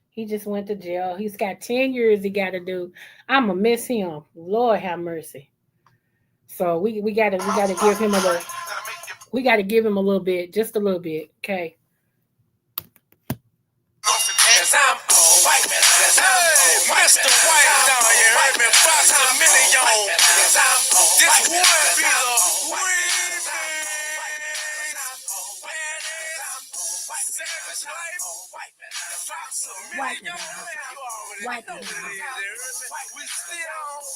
He just went to jail. He's got 10 years he gotta do. I'ma miss him. Lord have mercy. So we gotta give him a little bit, just a little bit, okay.
Mr. White down here, heard me, Fox a million. This would be the
White man. White man.
We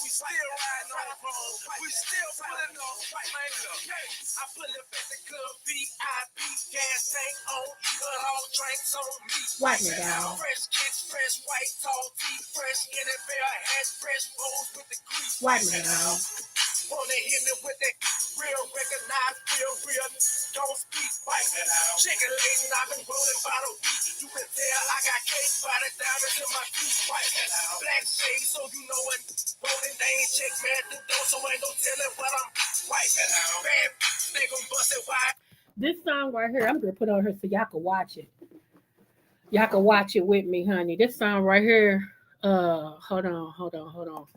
still riding on the road. We still pulling up. I pull up at the club, VIP, gas tank on, good all drinks on me.
White man down.
Fresh kids, fresh white tall teeth, fresh NFL hats, fresh bowls with the grease.
White man down.
Wanna hit me with that real, recognize real, don't speak white. Chicken lady, I've been rolling by the week. You can tell I got cake by the diamonds in my feet. White. Black shades, so you know it. Rolling, they ain't check me at the door, so ain't no telling what I'm white. Bad, they gon' bust it wide.
This song right here, I'm gonna put on here so y'all can watch it. Y'all can watch it with me, honey. This song right here, hold on.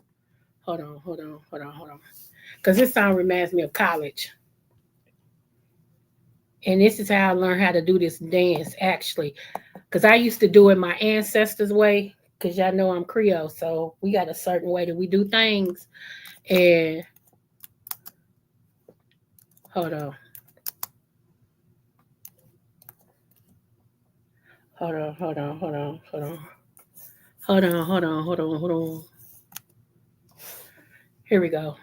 Because this song reminds me of college. And this is how I learned how to do this dance, actually. Because I used to do it my ancestors' way. Because y'all know I'm Creole. So we got a certain way that we do things. And hold on. Here we go.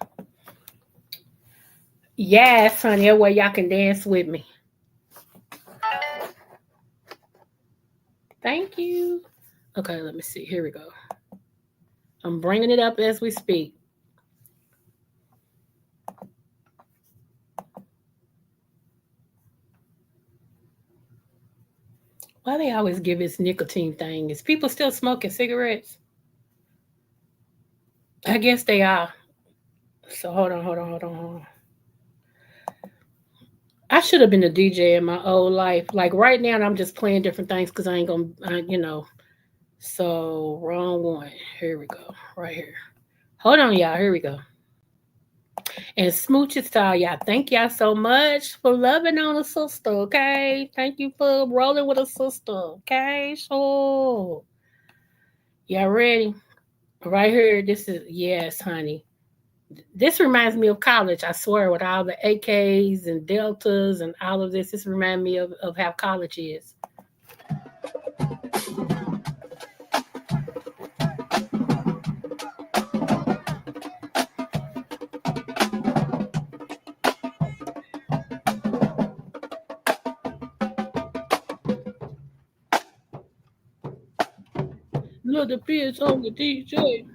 Yes, honey, that way y'all can dance with me. Thank you. Okay, let me see. Here we go. I'm bringing it up as we speak. Why they always give this nicotine thing? Is people still smoking cigarettes? I guess they are. So hold on. I should have been a DJ in my old life. Like right now, I'm just playing different things because I ain't gonna, So wrong one. Here we go. Right here. Hold on, y'all. Here we go. And smooches style, y'all. Thank y'all so much for loving on a sister, okay? Thank you for rolling with a sister, okay? Sure. Y'all ready? Right here. This is, yes, honey. This reminds me of college, I swear, with all the AKs and Deltas and all of this. This reminds me of how college is. Little fish on the DJ.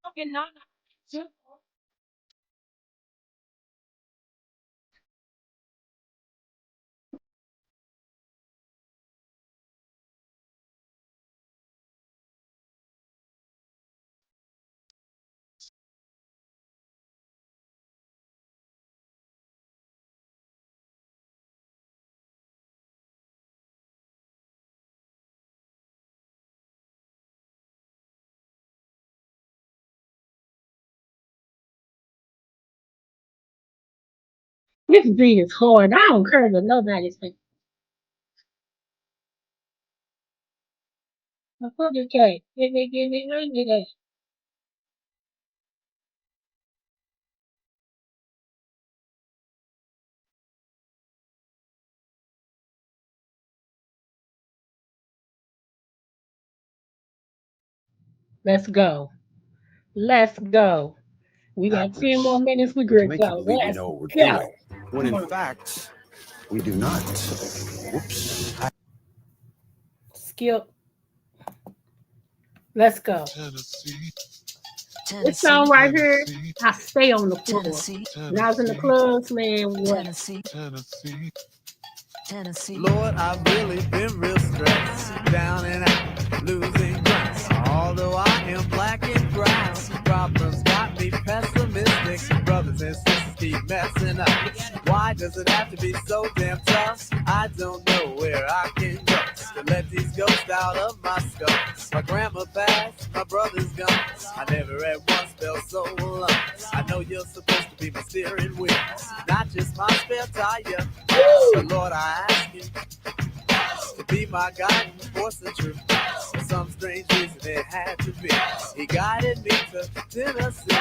Okay, no, no. This beat is hard. I don't care what nobody say. Okay, give me. Let's go. Let's go. We got 10 more minutes. We're
To
good to
make you
go.
believe we
Let's
know what we're
go.
doing, when
Come
in
on.
fact, we do not. Whoops.
Skip. Let's go.
Tennessee,
This song right here,
Tennessee,
I stay on the floor. When I was in the
Tennessee,
clubs, man, what?
Tennessee.
Lord, I've really been real stressed, down and out, losing ground. Although I am black and brown, problems got me pessimistic. Brothers and sisters keep messing up. Why does it have to be so damn tough? I don't know where I can go to let these ghosts out of my skull. My grandma passed, my brother's gone. I never at once felt so alone. I know you're supposed to be my steering wheel, not just my spare tire. So Lord, I ask you to be my guiding force and truth. For some strange reason it had to be. He guided me to Tennessee.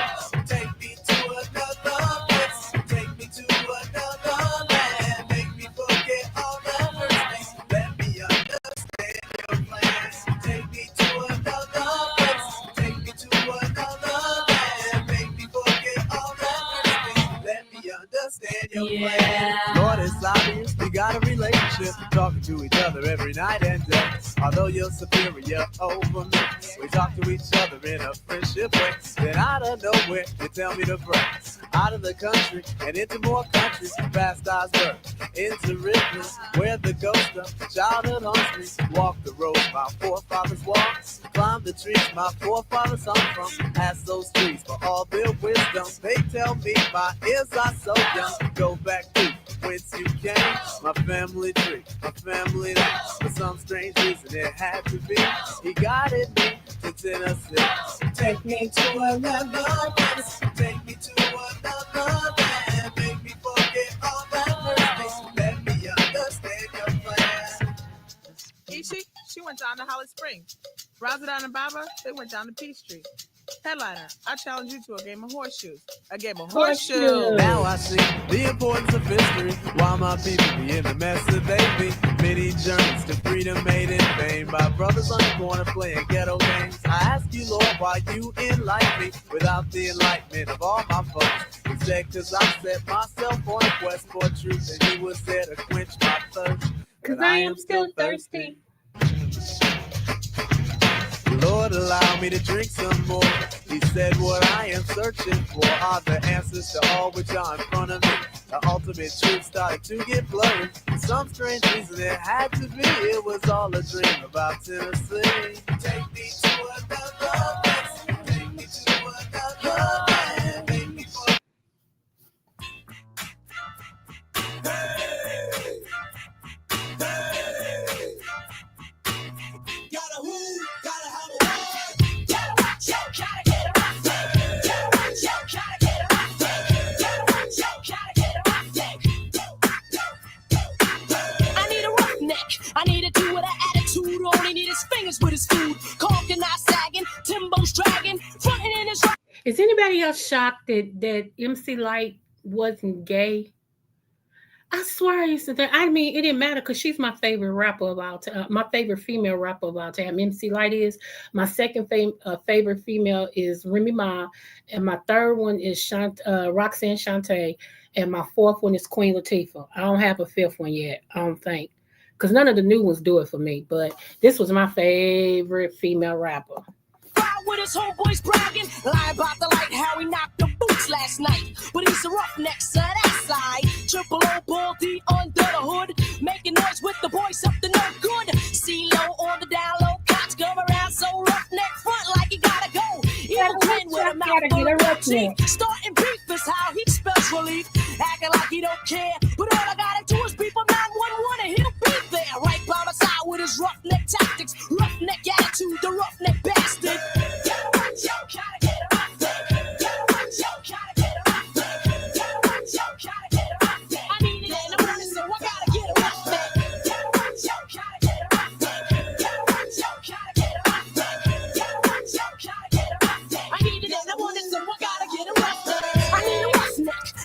Take me to another place. Take me to another land. Make me forget all that hurts me. Let me understand your plans. Take me to another place. Take me to another land. Make me forget all that hurts me. Let me understand your plans. Lord, it's obvious we got a relationship, talking to each other every night and day. Although you're superior over me, we talk to each other in a friendship way. Then out of nowhere, you tell me to break out of the country and into more countries, past Osborne, into rivers where the ghost of childhood haunts me. Walk the roads my forefathers walked, climb the trees my forefathers hung from. Ask those trees for all their wisdom. They tell me my ears are so young. Go back to whence you came, my family tree, my family name. For some strange reason it had to be. He guided me to Tennessee. Take me to another place. Take me to another land. Make me forget all that hurts me. Let me understand your plan.
Ishi, she went down to Holly Springs. Razadon and Baba, they went down to Peachtree. Headliner, I challenge you to a game of horseshoes. A game of horseshoes.
Now I see the importance of history. Why my people be in the mess that they be. Many journeys to freedom made in vain by brothers on the corner playing ghetto games. I ask you, Lord, why you enlighten me without the enlightenment of all my folks. Instead, cause I set myself on a quest for truth, and you was there to quench my thirst.
Cause I am still thirsty.
Lord,
would allow me to drink some more. He said what I am searching for are the answers to all which are in front of me. The ultimate truth started to get blurry. For some strange reason it had to be. It was all a dream about Tennessee. Take me to another place. Take me to another land. Make me for gotta who, gotta have a what? Gotta watch yo, gotta get a rock thing. Gotta watch yo, gotta get a rock thing. Gotta watch yo, gotta get a rock thing.
I need a roughneck. I need a dude with an attitude. All he need is fingers with his food. Conking not sagging, Timbo's dragging, fronting in his.
Is anybody else shocked that MC Light wasn't gay? I swear I used to think. I mean, it didn't matter because she's my favorite rapper of all time. My favorite female rapper of all time. MC Light is. My second favorite female is Remy Ma, and my third one is Roxanne Shante, and my fourth one is Queen Latifah. I don't have a fifth one yet. I don't think, because none of the new ones do it for me. But this was my favorite female rapper.
With his homeboys bragging, lie about the light, how he knocked the boots last night. But he's a roughneck, so that side. Triple O, Ball D under the hood, making noise with the boys up to no good. C-Lo on the down low, cops come around, so roughneck front like he gotta go. Even twin with a mouth full of teeth. Starting beef is how he spells relief, acting like he don't care. But all I gotta do is beep a 911 and he'll be there, right by my side with his roughneck tactics, roughneck attitude, the roughneck bastard.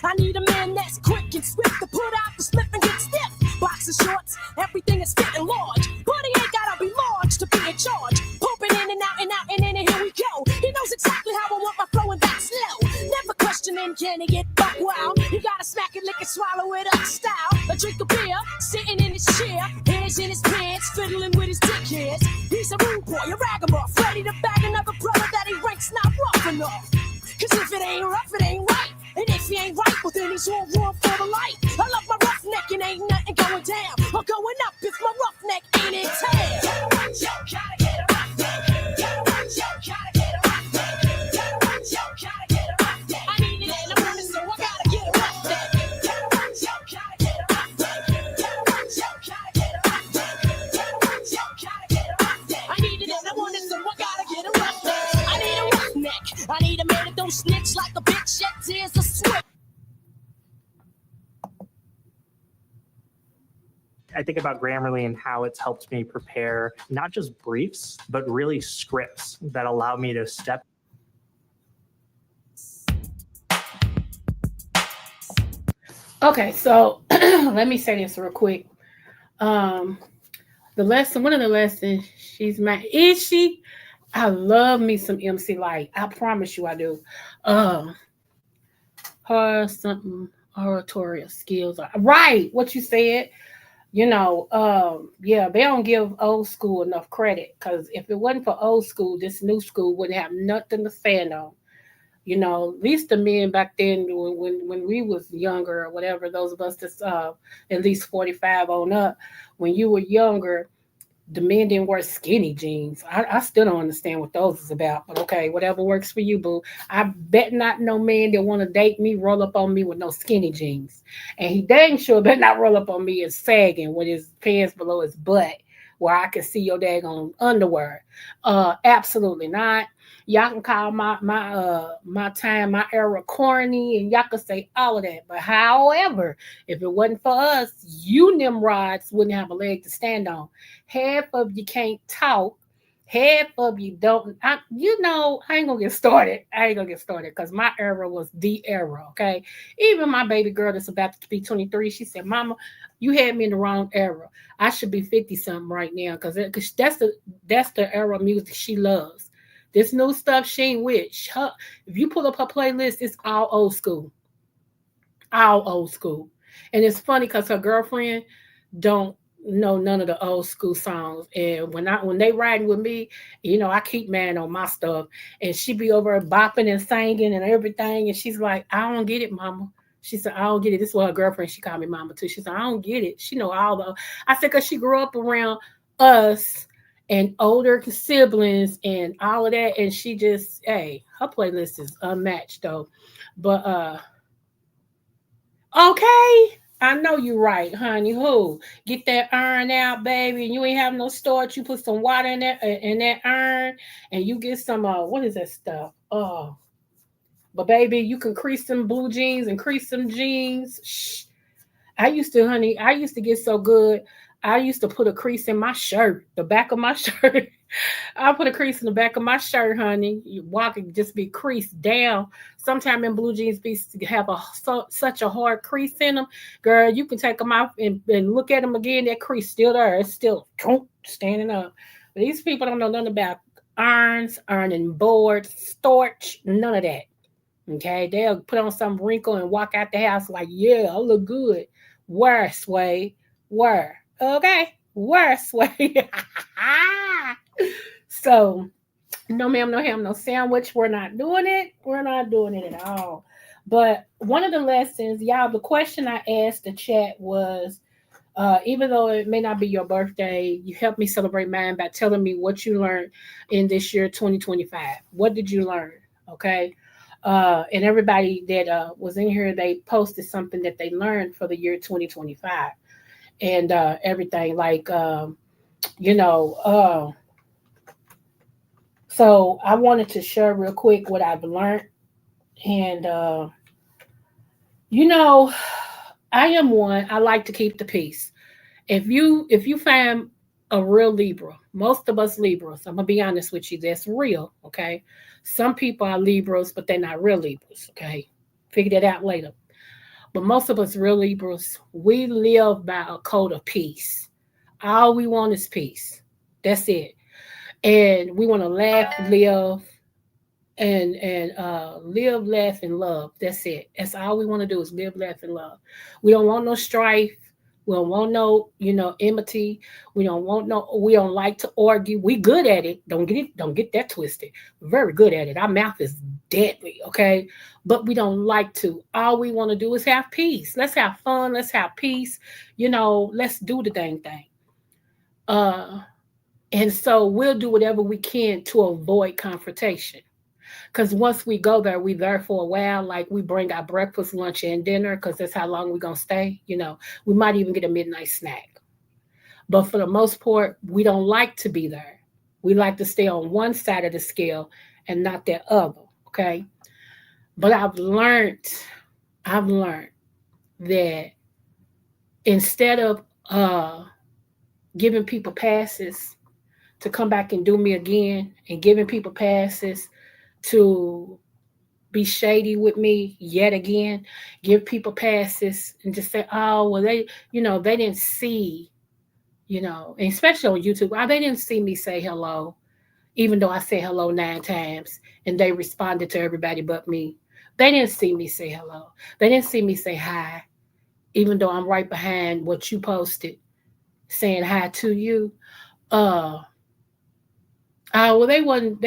I need a man that's quick and swift to put out the slip and get stiff. Boxer shorts, everything is fitting large, but he ain't gotta be large to be in charge. Pumping in and out and out and in and here we go. He knows exactly how I want my flow and back slow. Never questioning can he get buck wild. He gotta smack it, lick it, swallow it up style. A drink of beer, sitting in his chair, hands in his pants, fiddling with his dick hairs. He's a rude boy, a ragamuff, ready to bag another brother that he ranks not rough enough. Cause if it ain't rough, it ain't right. And if he ain't right, well then he's all wrong for the light. I love my roughneck and ain't nothing going down or going up if my roughneck ain't in town. Gotta watch yo, gotta get a roughneck. Gotta watch yo, gotta get a roughneck. Gotta watch yo, gotta get a roughneck. I need it in the morning, so I gotta get a roughneck. Gotta watch yo, gotta get a roughneck. Gotta watch yo, gotta get a roughneck. Gotta watch yo, gotta get a roughneck. I need it in the morning, so I gotta get a roughneck. I need a roughneck. I need a man that don't snitch like a bitch yet tears a switch.
I think about Grammarly and how it's helped me prepare not just briefs, but really scripts that allow me to step.
Okay, so let me say this real quick. One of the lessons she's mad. Is she? I love me some MC Light. I promise you I do. Her something oratorial skills. Right, what you said. Yeah, they don't give old school enough credit, because if it wasn't for old school, this new school wouldn't have nothing to stand on. At least the men back then, when we was younger or whatever, those of us that's at least 45 on up, when you were younger, the men didn't wear skinny jeans. I still don't understand what those is about, but okay, whatever works for you, boo. I bet not no man that want to date me roll up on me with no skinny jeans. And he dang sure bet not roll up on me and sagging with his pants below his butt where I can see your daggone underwear. Absolutely not. Y'all can call my time, my era corny, and y'all can say all of that. But however, if it wasn't for us, you Nimrods wouldn't have a leg to stand on. Half of you can't talk. Half of you don't. I ain't gonna get started. Because my era was the era, okay? Even my baby girl that's about to be 23, she said, Mama, you had me in the wrong era. I should be 50-something right now, because that's the era of music she loves. This new stuff, she ain't with. If you pull up her playlist, it's all old school. All old school. And it's funny because her girlfriend don't know none of the old school songs. And when they riding with me, I keep man on my stuff. And she be over bopping and singing and everything. And she's like, I don't get it, mama. She said, I don't get it. This was her girlfriend. She called me mama too. She said, I don't get it. She know all the. I said, because she grew up around us and older siblings and all of that. And she just, hey, her playlist is unmatched though. But okay. I know you right, honey. Who? Get that iron out, baby. And you ain't have no storage. You put some water in that iron, and you get some what is that stuff? But baby, you can crease some blue jeans and crease some jeans. Shh. Honey, I used to get so good. I used to put a crease in my shirt, the back of my shirt. I put a crease in the back of my shirt, honey. You walk and just be creased down. Sometimes in blue jeans be have such a hard crease in them, girl. You can take them out and look at them again. That crease still there. It's still standing up. But these people don't know nothing about irons, ironing boards, starch, none of that. Okay, they'll put on some wrinkle and walk out the house like, yeah, I look good. Where, Sway? Where? Okay, where, Sway? So, no, ma'am, no ham, no sandwich. We're not doing it. We're not doing it at all. But one of the lessons, y'all, the question I asked the chat was, even though it may not be your birthday, you helped me celebrate mine by telling me what you learned in this year, 2025. What did you learn? Okay. And everybody that was in here, they posted something that they learned for the year 2025 and everything like, you know, so I wanted to share real quick what I've learned. And, you know, I am one, I like to keep the peace. If you find a real Libra, most of us Libras, I'm gonna be honest with you, that's real, okay? Some people are Libras, but they're not real Libras, okay? Figure that out later. But most of us real Libras, we live by a code of peace. All we want is peace. That's it. And we want to laugh, live, and live, laugh, and love. That's it. That's all we want to do is live, laugh, and love. We don't want no strife. We don't want no, enmity. We don't want no. We don't like to argue. We good at it. Don't get it. Don't get that twisted. We're very good at it. Our mouth is deadly. Okay, but we don't like to. All we want to do is have peace. Let's have fun. Let's have peace. Let's do the dang thing. Uh, and so we'll do whatever we can to avoid confrontation. Because once we go there, we there for a while. Like we bring our breakfast, lunch, and dinner because that's how long we're going to stay. We might even get a midnight snack. But for the most part, we don't like to be there. We like to stay on one side of the scale and not that other. Okay. But I've learned that instead of giving people passes to come back and do me again and giving people passes to be shady with me yet again, give people passes and just say, oh, well, they didn't see, and especially on YouTube, they didn't see me say hello, even though I said hello 9 times and they responded to everybody but me. They didn't see me say hello. They didn't see me say hi, even though I'm right behind what you posted saying hi to you. Well, they wasn't.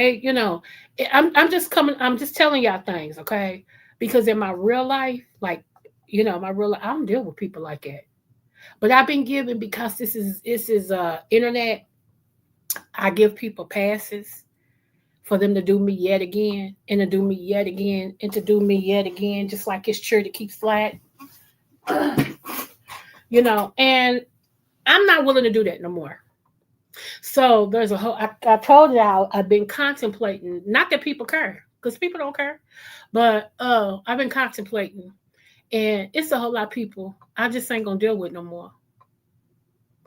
I'm just telling y'all things, okay? Because in my real life, like, I don't deal with people like that. But I've been given because this is internet. I give people passes for them to do me yet again, and to do me yet again, and to do me yet again, just like it's true to keep flat, And I'm not willing to do that no more. So there's a whole. I told y'all I've been contemplating. Not that people care, because people don't care, but I've been contemplating, and it's a whole lot of people I just ain't gonna deal with no more.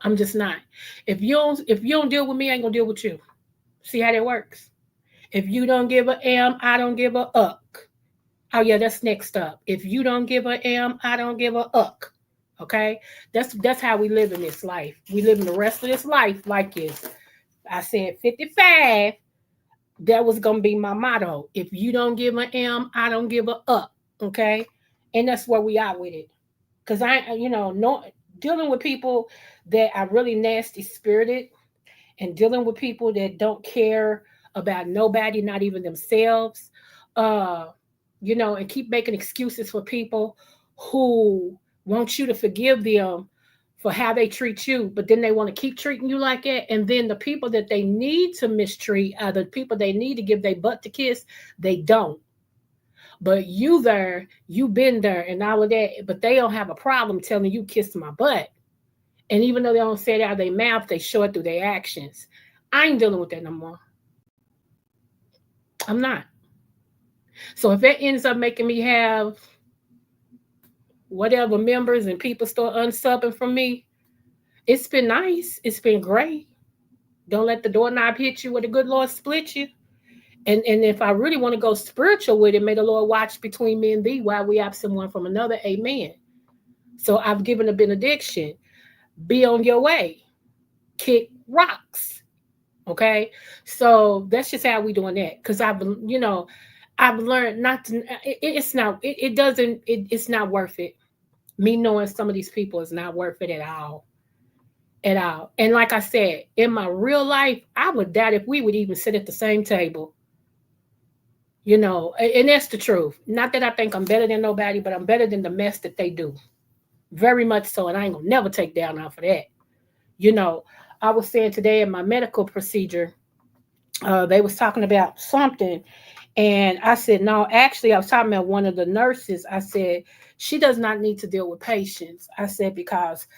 I'm just not. If you don't deal with me, I ain't gonna deal with you. See how that works? If you don't give a am, I don't give a uck. Oh yeah, that's next up. If you don't give a am, I don't give a uck. Okay, that's how we live in this life. We live in the rest of this life like this. I said 55. That was gonna be my motto. If you don't give a M, I don't give a up. Okay, and that's where we are with it. Cause no, dealing with people that are really nasty spirited, and dealing with people that don't care about nobody, not even themselves, uh, and keep making excuses for people who want you to forgive them for how they treat you, but then they want to keep treating you like that. And then the people that they need to mistreat are the people they need to give their butt to kiss, they don't. But you've been there and all of that, but they don't have a problem telling you kiss my butt. And even though they don't say it out of their mouth, they show it through their actions. I ain't dealing with that no more. I'm not. So if it ends up making me have whatever members and people start unsubbing from me, it's been nice. It's been great. Don't let the doorknob hit you where the good Lord split you. And if I really want to go spiritual with it, may the Lord watch between me and thee while we absent one from another. Amen. So I've given a benediction. Be on your way. Kick rocks. Okay. So that's just how we doing that. Because I've learned not to, it's not, it doesn't, it's not worth it. Me knowing some of these people is not worth it at all. At all. And like I said, in my real life, I would doubt if we would even sit at the same table. And that's the truth. Not that I think I'm better than nobody, but I'm better than the mess that they do. Very much so. And I ain't gonna never take down off of that. I was saying today in my medical procedure, they was talking about something. And I said, no, actually, I was talking about one of the nurses. I said, she does not need to deal with patients. I said, because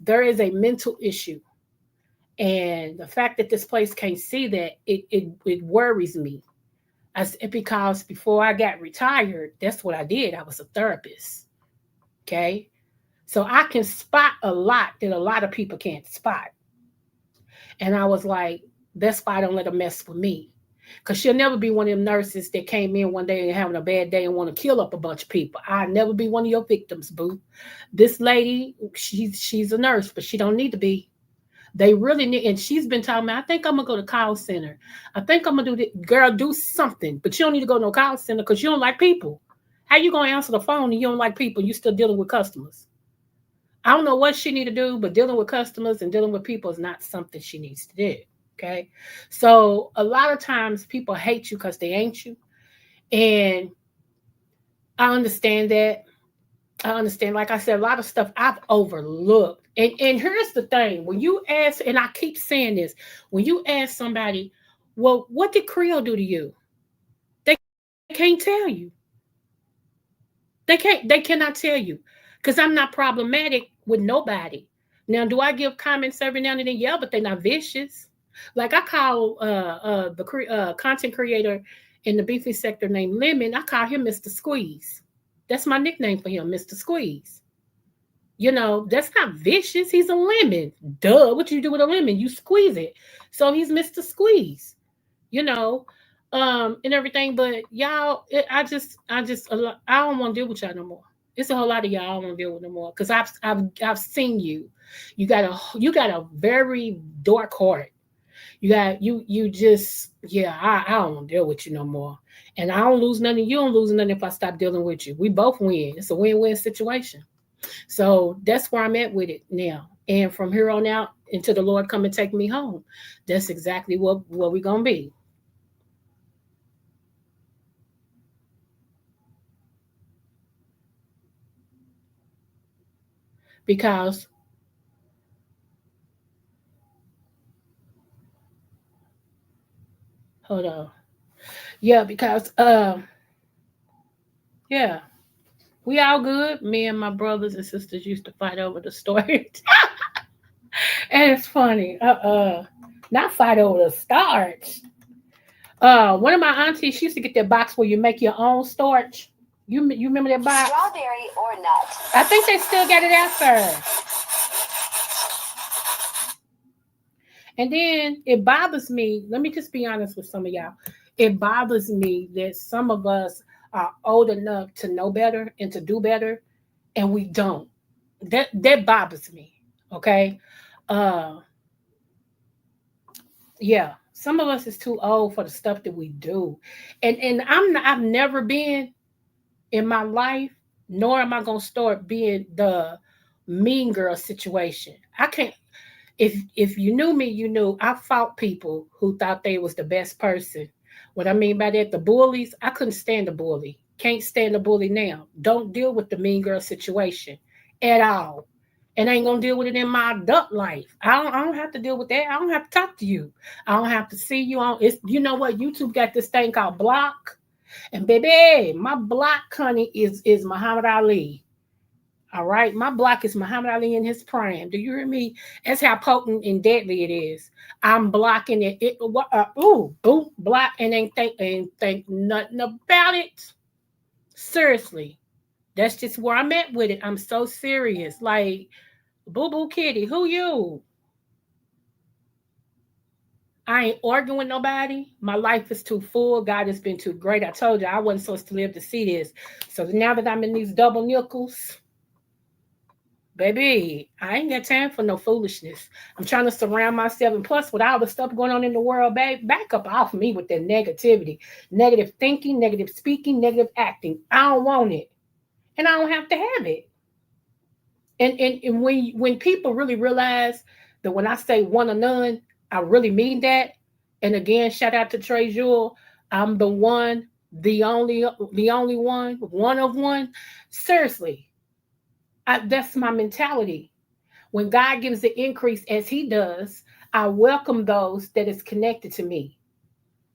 there is a mental issue. And the fact that this place can't see that, it worries me. I said, because before I got retired, that's what I did. I was a therapist. Okay. So I can spot a lot that a lot of people can't spot. And I was like, that's why I don't let them mess with me. Because she'll never be one of them nurses that came in one day and having a bad day and want to kill up a bunch of people. I'll never be one of your victims, boo. This lady, she's a nurse, but she don't need to be. They really need, and she's been telling me, I think I'm gonna go to call center. I think I'm gonna do this. Girl, do something. But you don't need to go to no call center because you don't like people. How you gonna answer the phone and you don't like people? You still dealing with customers. I don't know what she need to do, but dealing with customers and dealing with people is not something she needs to do. Okay. So a lot of times people hate you because they ain't you. And I understand that. I understand. Like I said, a lot of stuff I've overlooked. And here's the thing. When you ask, and I keep saying this, when you ask somebody, well, what did Creole do to you? They can't tell you. They cannot tell you. Because I'm not problematic with nobody. Now, do I give comments every now and then? Yeah, but they're not vicious. Like I call the content creator in the beefy sector named Lemon, I call him Mr. Squeeze. That's my nickname for him, Mr. Squeeze. That's not vicious. He's a lemon. Duh. What you do with a lemon? You squeeze it. So he's Mr. Squeeze. You know, and everything. But y'all, I don't want to deal with y'all no more. It's a whole lot of y'all I don't want to deal with no more because I've seen you. You got a very dark heart. You just I don't want to deal with you no more. And I don't lose nothing. You don't lose nothing if I stop dealing with you. We both win. It's a win-win situation. So that's where I'm at with it now. And from here on out until the Lord come and take me home, that's exactly what we're gonna be. Because hold on. Yeah, because yeah, we all good. Me and my brothers and sisters used to fight over the storage. And it's funny. Not fight over the starch. One of my aunties, she used to get that box where you make your own starch. You remember that box?
Strawberry or nut?
I think they still got it out there. And then it bothers me. Let me just be honest with some of y'all. It bothers me that some of us are old enough to know better and to do better, and we don't. That bothers me. Okay. Uh yeah. Some of us is too old for the stuff that we do. And I've never been in my life, nor am I gonna start being the mean girl situation. I can't. If you knew me, you knew I fought people who thought they was the best person. What I mean by that, the bullies, I couldn't stand the bully. Can't stand the bully now. Don't deal with the mean girl situation at all. And I ain't gonna deal with it in my adult life. I don't have to deal with that. I don't have to talk to you. I don't have to see you on. It's you know what? YouTube got this thing called block, and baby, my block, honey, is Muhammad Ali. All right, my block is Muhammad Ali in his prime. Do you hear me? That's how potent and deadly it is. I'm blocking it. Boom, block, and ain't think nothing about it. Seriously, that's just where I'm at with it. I'm so serious. Like, boo boo kitty, who you? I ain't arguing with nobody. My life is too full. God has been too great. I told you I wasn't supposed to live to see this. So now that I'm in these double nickels, baby, I ain't got time for no foolishness. I'm trying to surround myself, and plus, with all the stuff going on in the world, babe, back up off me with that negativity, negative thinking, negative speaking, negative acting. I don't want it, and I don't have to have it. And when people really realize that when I say one or none, I really mean that. And again, shout out to Trey Jewel. I'm the one, the only one of one. Seriously, that's my mentality. When God gives the increase as He does, I welcome those that is connected to me.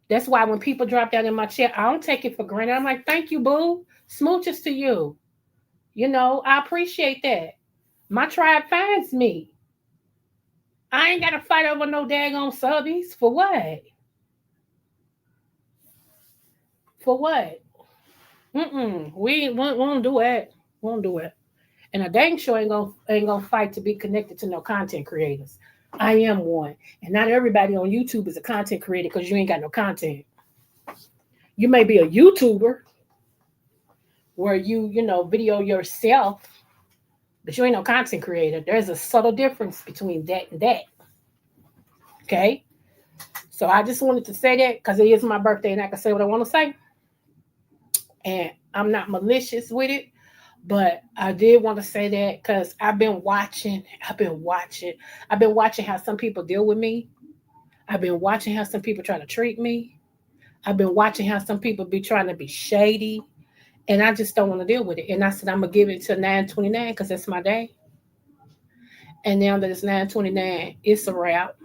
That's why when people drop down in my chair, I don't take it for granted. I'm like, thank you, boo. Smooches to you. I appreciate that. My tribe finds me. I ain't got to fight over no daggone subbies. For what? For what? We won't do it. Won't do it. And I dang sure ain't gonna fight to be connected to no content creators. I am one, and not everybody on YouTube is a content creator because you ain't got no content. You may be a YouTuber where you video yourself, but you ain't no content creator. There's a subtle difference between that and that. Okay, so I just wanted to say that because it is my birthday and I can say what I want to say, and I'm not malicious with it. But I did want to say that because I've been watching. I've been watching how some people deal with me. I've been watching how some people try to treat me. I've been watching how some people be trying to be shady. And I just don't want to deal with it. And I said, I'm going to give it to 9/29 because that's my day. And now that it's 9/29, it's a wrap.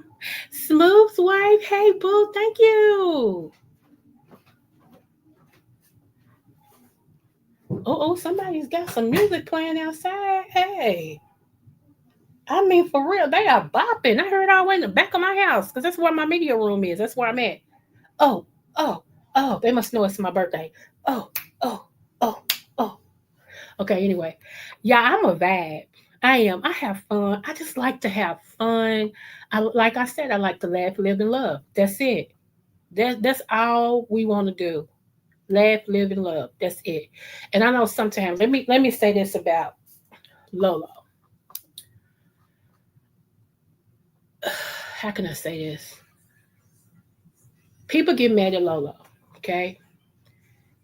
Smooth wife. Hey, boo. Thank you. Somebody's got some music playing outside. Hey. I mean, for real, they are bopping. I heard all the way in the back of my house because that's where my media room is. That's where I'm at. Oh, oh, oh, they must know it's my birthday. Oh, oh, oh, oh. Okay, anyway. Yeah, I'm a vibe. I am. I have fun. I just like to have fun. Like I said, I like to laugh, live, and love. That's it. That's all we want to do. Laugh, live, and love. That's it. And I know sometimes, let me say this about Lolo. How can I say this? People get mad at Lolo, okay?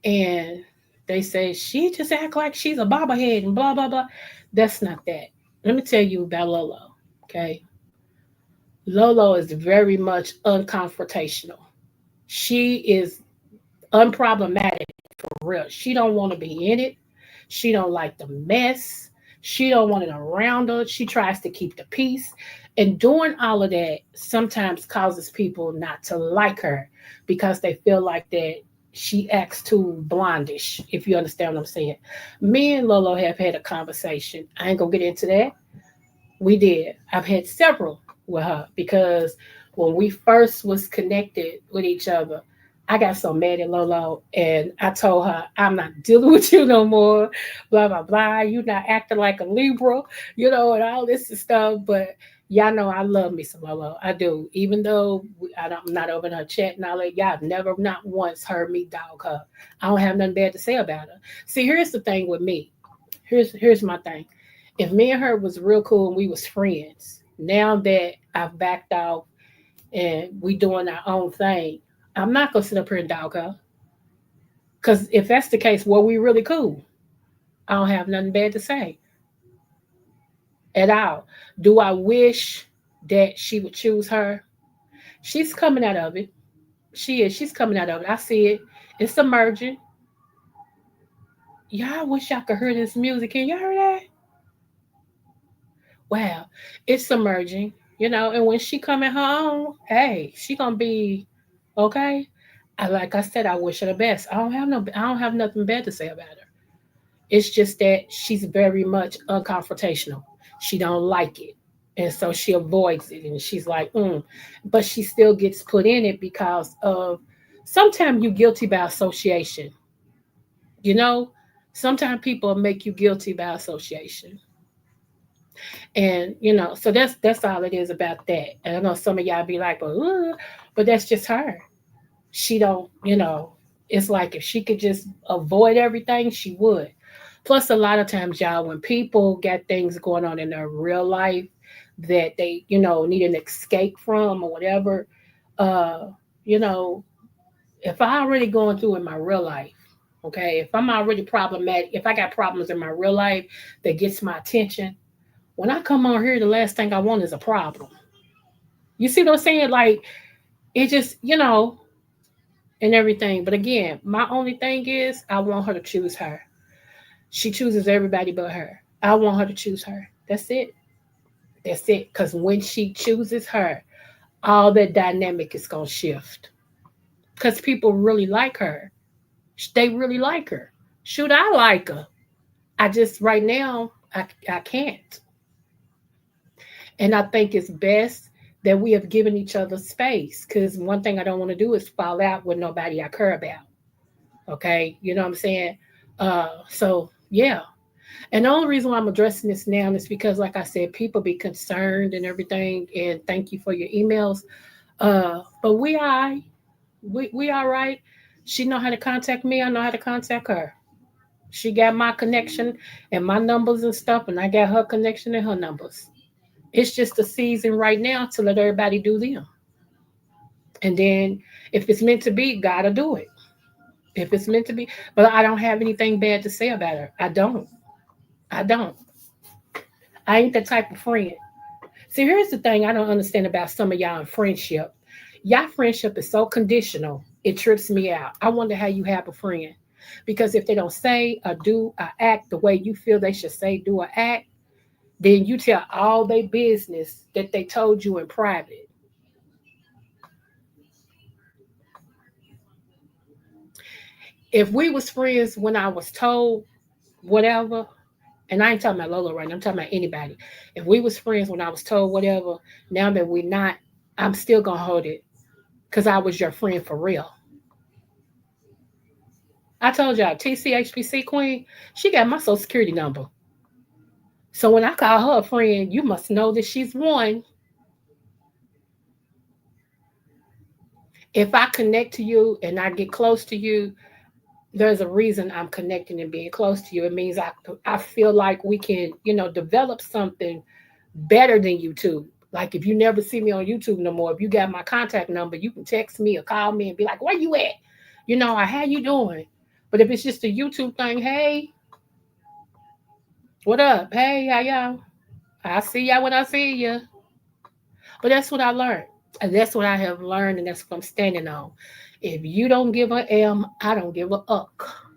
And they say she just act like she's a bobblehead and blah blah blah. That's not that. Let me tell you about Lolo, okay? Lolo is very much unconfrontational. She is unproblematic for real. She don't want to be in it. She don't like the mess. She don't want it around her. She tries to keep the peace. And doing all of that sometimes causes people not to like her because they feel like that she acts too blondish, if you understand what I'm saying. Me and Lolo have had a conversation. I ain't gonna get into that. We did. I've had several with her because when we first was connected with each other, I got so mad at Lolo and I told her, I'm not dealing with you no more, blah, blah, blah. You not acting like a Libra, and all this stuff. But y'all know I love me some Lolo. I do. Even though I'm not over in her chat and all that, y'all never, not once heard me dog her. I don't have nothing bad to say about her. See, here's the thing with me. Here's my thing. If me and her was real cool and we was friends, now that I've backed off and we doing our own thing, I'm not gonna sit up here and dog her. Cause if that's the case, well, we really cool. I don't have nothing bad to say. at all. Do I wish that she would choose her? She's coming out of it. She is. She's coming out of it. I see it. It's emerging. Y'all wish y'all could hear this music. Can y'all hear that? Wow. It's emerging. And when she coming home, hey, she gonna be okay. Like I said, I wish her the best. I don't have nothing bad to say about her. It's just that she's very much unconfrontational. She don't like it. And so she avoids it and she's like, but she still gets put in it because of sometimes you guilty by association. You know, sometimes people make you guilty by association. And so that's all it is about that. And I know some of y'all be like, but that's just her. She don't, it's like if she could just avoid everything, she would. Plus, a lot of times, y'all, when people get things going on in their real life that they, need an escape from or whatever, uh, you know, if I already going through in my real life, okay, if I'm already problematic, if I got problems in my real life that gets my attention, when I come on here, the last thing I want is a problem. You see what I'm saying? Like, it just, and everything. But again, my only thing is I want her to choose her. She chooses everybody but her. I want her to choose her. That's it. That's it. Because when she chooses her, all that dynamic is going to shift. Because people really like her. They really like her. Shoot, I like her. I just, right now, I can't. And I think it's best that we have given each other space. Because one thing I don't want to do is fall out with nobody I care about. Okay. You know what I'm saying? So, yeah. And the only reason why I'm addressing this now is because, like I said, people be concerned and everything. And thank you for your emails. But we all right. She know how to contact me. I know how to contact her. She got my connection and my numbers and stuff, and I got her connection and her numbers. It's just a season right now to let everybody do them. And then if it's meant to be, gotta do it. If it's meant to be. But I don't have anything bad to say about her. I don't. I don't. I ain't that type of friend. See, here's the thing I don't understand about some of y'all in friendship. Y'all friendship is so conditional, it trips me out. I wonder how you have a friend. Because if they don't say or do or act the way you feel they should say, do, or act, then you tell all their business that they told you in private. If we was friends when I was told whatever, and I ain't talking about Lola right now, I'm talking about anybody. If we was friends when I was told whatever, now that we're not, I'm still gonna hold it because I was your friend for real. I told y'all, TCHBC Queen, she got my social security number. So when I call her a friend, you must know that she's one. If I connect to you and I get close to you, there's a reason I'm connecting and being close to you. It means I feel like we can, develop something better than YouTube. Like if you never see me on YouTube no more, if you got my contact number, you can text me or call me and be like, "Where you at? How you doing?" But if it's just a YouTube thing, hey, what up? Hey, how y'all? I see y'all when I see you. But that's what I learned. And that's what I have learned, and that's what I'm standing on. If you don't give a M, I don't give a uck.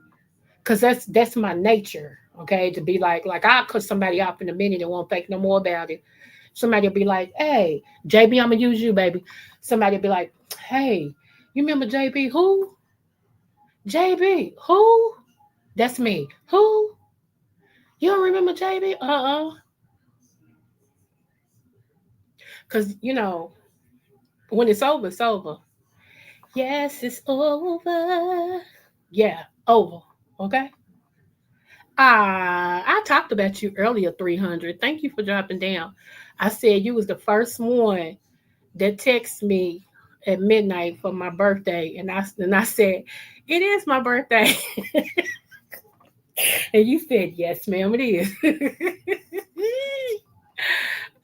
Cause that's my nature. Okay, to be like I'll cut somebody off in a minute and won't think no more about it. Somebody will be like, "Hey, JB, I'm gonna use you, baby." Somebody will be like, "Hey, you remember JB? Who? JB? Who? That's me. Who? You don't remember JB? Cause when it's over, it's over. Yes, it's over. Yeah, over. Okay. I talked about you earlier, 300. Thank you for dropping down. I said you was the first one that texted me at midnight for my birthday, and I said, "It is my birthday," and you said, "Yes, ma'am, it is."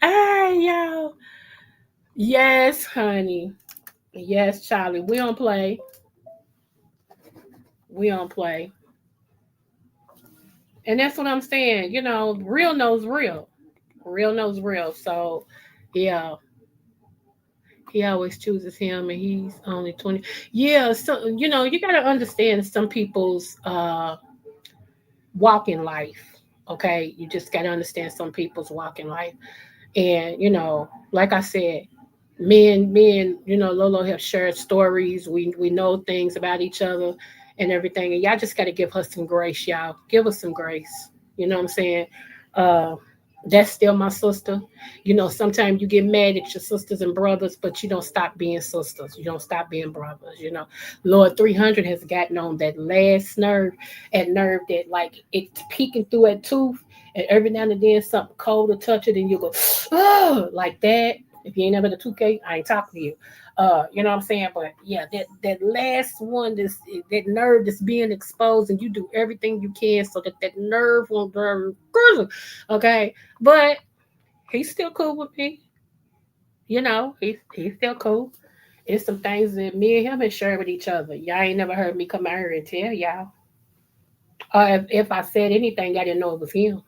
Ah, yo, yes, honey, yes, Charlie. We don't play. We don't play, and that's what I'm saying. Real knows real. Real knows real. So, yeah, he always chooses him, and he's only 20. Yeah, so you got to understand some people's walk in life. Okay, you just got to understand some people's walk in life. And like I said, me and Lolo have shared stories. We know things about each other and everything. And y'all just got to give her some grace, y'all. Give her some grace. You know what I'm saying? Uh, that's still my sister. Sometimes you get mad at your sisters and brothers, but you don't stop being sisters. You don't stop being brothers. Lord 300 has gotten on that last nerve that like it's peeking through a tooth, and every now and then something cold will touch it, and you go, oh, like that. If you ain't never the 2K, I ain't talking to you. You know what I'm saying? But yeah, that last one, that nerve that's being exposed, and you do everything you can so that nerve won't burn. Okay, but he's still cool with me. He's still cool. It's some things that me and him have shared with each other. Y'all ain't never heard me come out here and tell y'all. If I said anything, I didn't know it was him.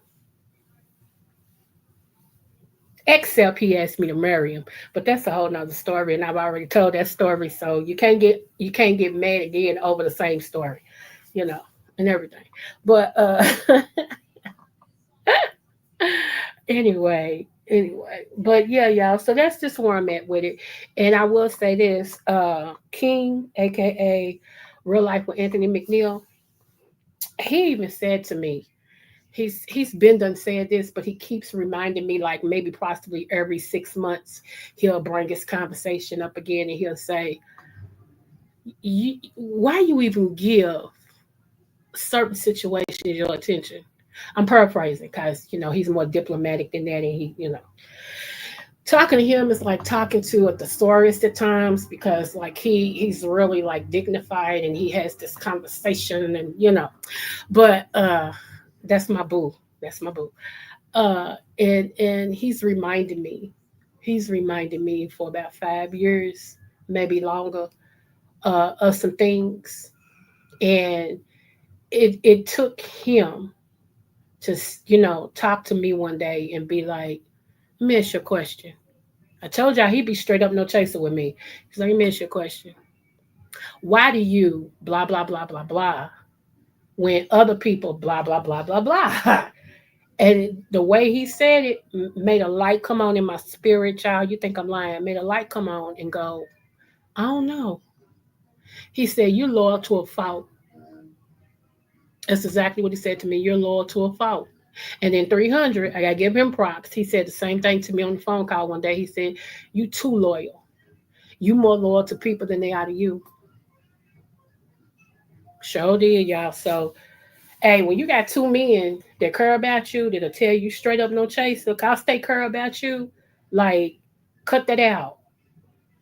Except he asked me to marry him, but that's a whole nother story, and I've already told that story. So you can't get mad again over the same story, you know, and everything. But anyway, but yeah, y'all. So that's just where I'm at with it. And I will say this: King, aka Real Life with Anthony McNeil, he even said to me, he's been done said this, but he keeps reminding me, like maybe possibly every 6 months, he'll bring his conversation up again, and he'll say, "Why you even give certain situations your attention?" I'm paraphrasing because he's more diplomatic than that, and talking to him is like talking to a thesaurus at times, because like he's really like dignified, and he has this conversation, and but that's my boo. That's my boo. And he's reminded me for about 5 years, maybe longer, of some things. And it took him to talk to me one day and be like, "Let me ask you a question." I told y'all he'd be straight up no chaser with me. He's like, "Let me ask you a question. Why do you blah blah blah blah blah when other people blah blah blah blah blah?" And the way he said it made a light come on in my spirit, child. You think I'm lying? Made a light come on and go, "I don't know." He said, "You're loyal to a fault." That's exactly what he said to me. "You're loyal to a fault." And then 300, I got to give him props. He said the same thing to me on the phone call one day. He said, "You too loyal. You more loyal to people than they are to you." Sure did, y'all. So, hey, when you got two men that care about you, that'll tell you straight up no chaser, cause they care about you, like, cut that out.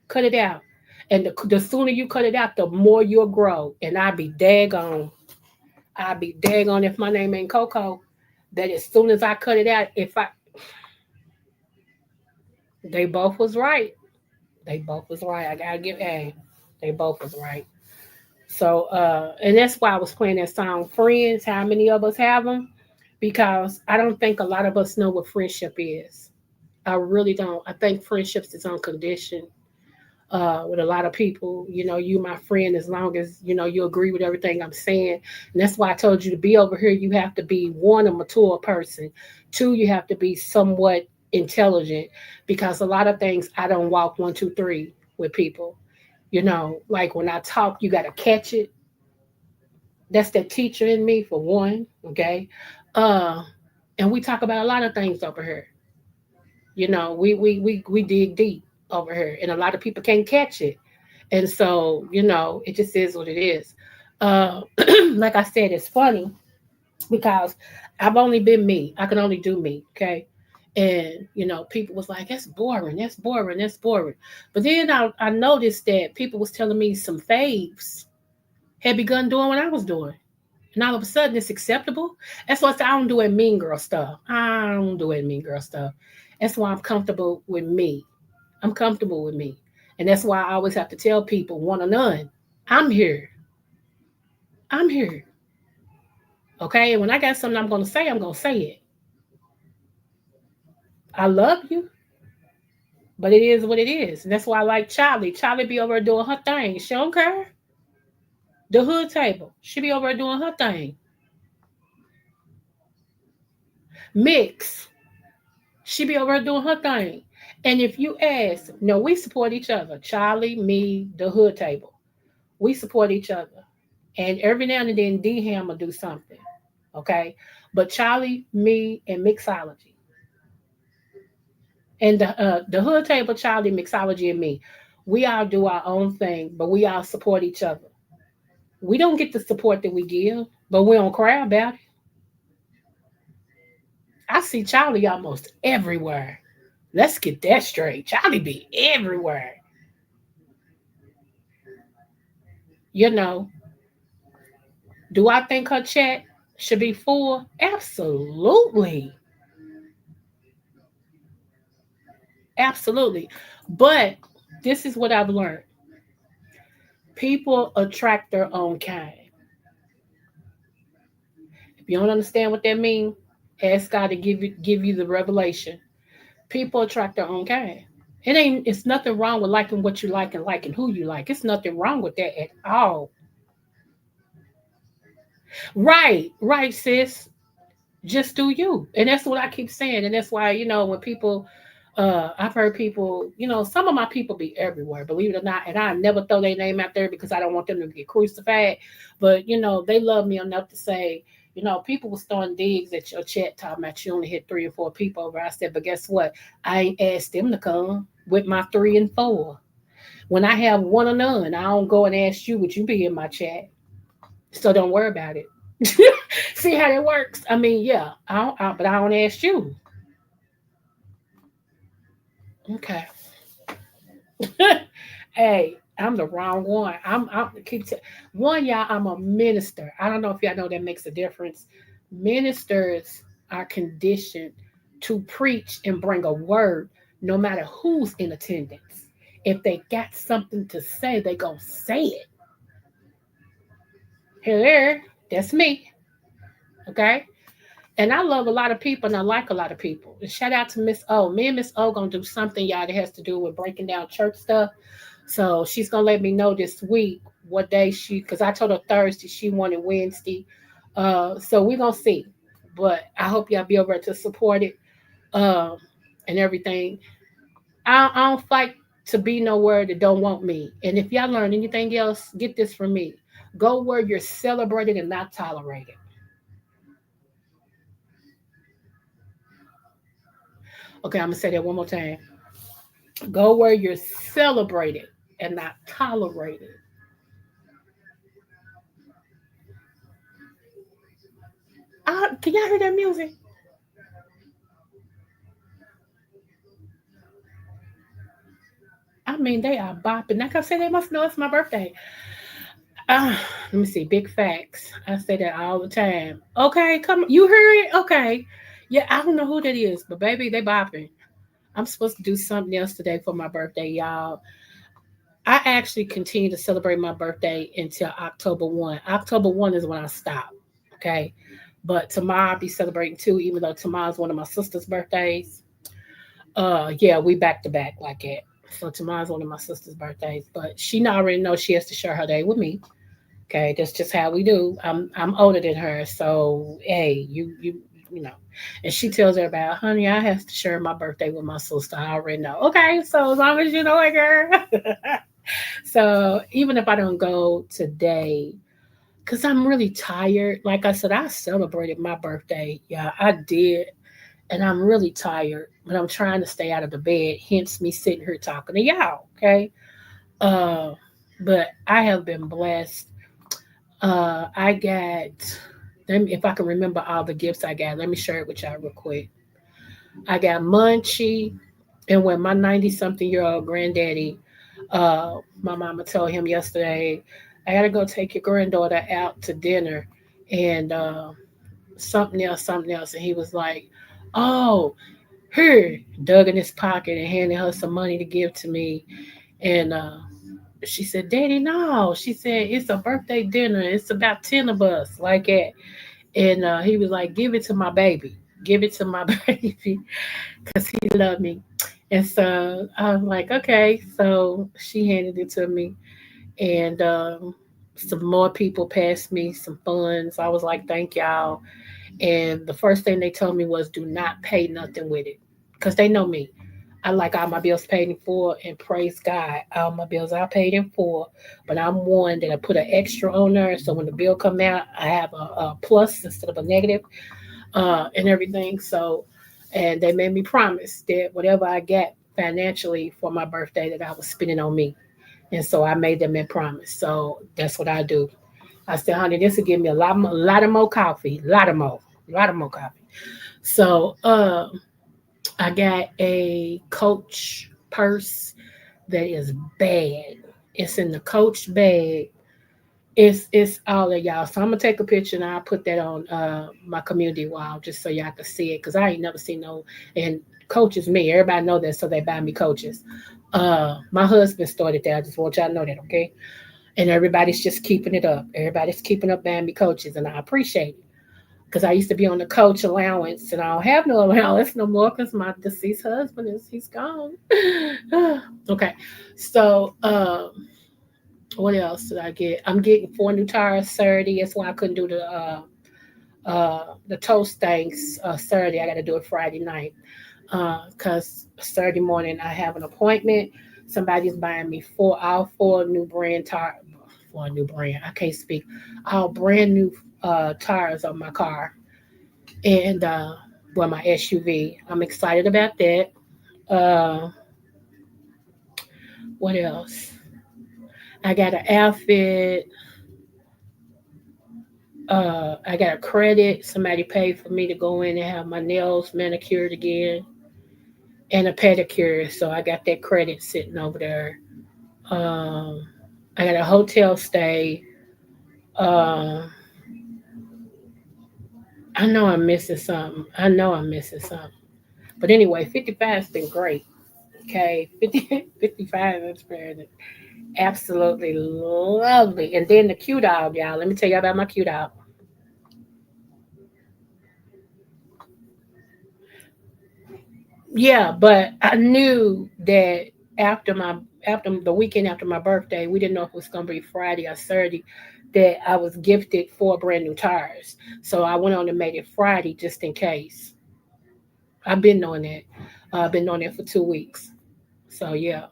Cut it out. And the sooner you cut it out, the more you'll grow. And I'd be daggone. I'd be daggone if my name ain't Coco. That as soon as I cut it out, they both was right. They both was right. I gotta give they both was right. So and that's why I was playing that song Friends, how many of us have them? Because I don't think a lot of us know what friendship is. I really don't. I think friendships is unconditioned with a lot of people. You my friend as long as you agree with everything I'm saying. And that's why I told you to be over here. You have to be, one, a mature person. Two, you have to be somewhat intelligent, because a lot of things I don't walk 1, 2, 3 with people. Like when I talk, you got to catch it. That's that teacher in me for one. Okay. Uh, and we talk about a lot of things over here. We dig deep over here, and a lot of people can't catch it. And so, it just is what it is. Uh, like I said, it's funny because I've only been me. I can only do me. Okay. And, people was like, "That's boring. That's boring. That's boring." But then I noticed that people was telling me some faves had begun doing what I was doing. And all of a sudden it's acceptable. That's why I say I don't do it mean girl stuff. I don't do it mean girl stuff. That's why I'm comfortable with me. I'm comfortable with me. And that's why I always have to tell people, one or none, I'm here. I'm here. Okay. And when I got something I'm going to say, I'm going to say it. I love you, but it is what it is. And that's why I like Charlie. Charlie be over there doing her thing. She don't care. The hood table. She be over there doing her thing. Mix. She be over there doing her thing. And if you ask, no, we support each other. Charlie, me, the hood table. We support each other. And every now and then D Ham will do something. Okay. But Charlie, me, and mixology. And the hood table, Charlie, mixology, and me. We all do our own thing, but we all support each other. We don't get the support that we give, but we don't cry about it. I see Charlie almost everywhere. Let's get that straight. Charlie be everywhere. You know, do I think her chat should be full? Absolutely. Absolutely. But this is what I've learned. People attract their own kind. If you don't understand what that means, ask God to give you the revelation. People attract their own kind. It's nothing wrong with liking what you like and liking who you like. It's nothing wrong with that at all. Right, right, sis. Just do you. And that's what I keep saying. And that's why, when people I've heard people, some of my people be everywhere, believe it or not, and I never throw their name out there because I don't want them to get crucified. But they love me enough to say, people was throwing digs at your chat talking about you only hit 3 or 4 people over. I said, but guess what? I ain't asked them to come with my 3 and 4. When I have one or none, I don't go and ask you, would you be in my chat? So don't worry about it. See how that works? I mean, yeah, but I don't ask you. Okay. Hey, I'm the wrong one. I'm keep one, y'all. I'm a minister. I don't know if y'all know that makes a difference. Ministers are conditioned to preach and bring a word, no matter who's in attendance. If they got something to say, they gonna say it. Hello, that's me. Okay. And I love a lot of people and I like a lot of people. And shout out to Miss O. Me and Miss O gonna do something, y'all, that has to do with breaking down church stuff. So she's gonna let me know this week what day because I told her Thursday, she wanted Wednesday. So we're gonna see. But I hope y'all be over to support it um and everything. I don't fight to be nowhere that don't want me. And if y'all learn anything else, get this from me. Go where you're celebrated and not tolerated. Okay, I'm gonna say that one more time. Go where you're celebrated and not tolerated. Can y'all hear that music? I mean, they are bopping. Like I said, they must know it's my birthday. Uh, Let me see. Big facts. I say that all the time. Okay, come. You heard it? Okay. Yeah, I don't know who that is, but baby, they bopping. I'm supposed to do something else today for my birthday, y'all. I actually continue to celebrate my birthday until October 1. October 1 is when I stop. Okay. But tomorrow I'll be celebrating too, even though tomorrow's one of my sister's birthdays. Yeah, we back to back like that. So tomorrow's one of my sister's birthdays. But she already knows she has to share her day with me. Okay, that's just how we do. I'm older than her, so hey, you know. And she tells everybody, honey, I have to share my birthday with my sister. I already know. Okay, so as long as you know it, girl. So even if I don't go today, because I'm really tired. Like I said, I celebrated my birthday. Yeah, I did. And I'm really tired, but I'm trying to stay out of the bed, hence me sitting here talking to y'all. Okay. Uh, but I have been blessed. I got, if I can remember all the gifts I got, let me share it with y'all real quick. I got Munchie, and when my 90 something year old granddaddy, my mama told him yesterday, I gotta go take your granddaughter out to dinner and something else. And he was like, oh, here, dug in his pocket and handed her some money to give to me. And she said, Daddy, no. She said, it's a birthday dinner. It's about 10 of us, like that. And he was like, give it to my baby. give it to my baby because he loved me. And so I was like, okay. So she handed it to me, and some more people passed me some funds. I was like, thank y'all. And the first thing they told me was, do not pay nothing with it, because they know me. I like all my bills paid in full, and praise God, all my bills are paid in full. But I'm one that I put an extra on there, so when the bill come out, I have a plus instead of a negative, and everything. So, and they made me promise that whatever I got financially for my birthday, that I was spending on me. And so I made them that promise. So that's what I do. I said, honey, this will give me a lot of more coffee, a lot of more coffee. So I got a Coach purse that is bad. It's in the Coach bag. It's all of y'all. So I'm gonna take a picture and I'll put that on my community wall just so y'all can see it. Cause I ain't never seen no, and Coach is me. Everybody know that, so they buy me Coaches. My husband started that. I just want y'all to know that, okay? And everybody's just keeping it up. Everybody's keeping up buying me Coaches, and I appreciate it. Because I used to be on the Coach allowance, and I don't have no allowance no more because my deceased husband he's gone. Okay, so what else did I get? I'm getting 4 new tires Saturday. That's why I couldn't do the toast things Saturday. I got to do it Friday night because Saturday morning I have an appointment. Somebody's buying me all 4 new brand tires. For a new brand, I can't speak. All brand new tires on my car, and well, my SUV. I'm excited about that. Uh, what else? I got an outfit. I got a credit. Somebody paid for me to go in and have my nails manicured again and a pedicure. So I got that credit sitting over there. Um, I got a hotel stay. Uh, I know I'm missing something. I know I'm missing something. But anyway, 55's been great. Okay, 55 is been absolutely lovely. And then the Q dog, y'all. Let me tell you about my Q dog. Yeah, but I knew that after the weekend after my birthday, we didn't know if it was gonna be Friday or Saturday, that I was gifted 4 brand new tires. So I went on and made it Friday just in case. I've been knowing that. I've been knowing that for 2 weeks. So yeah.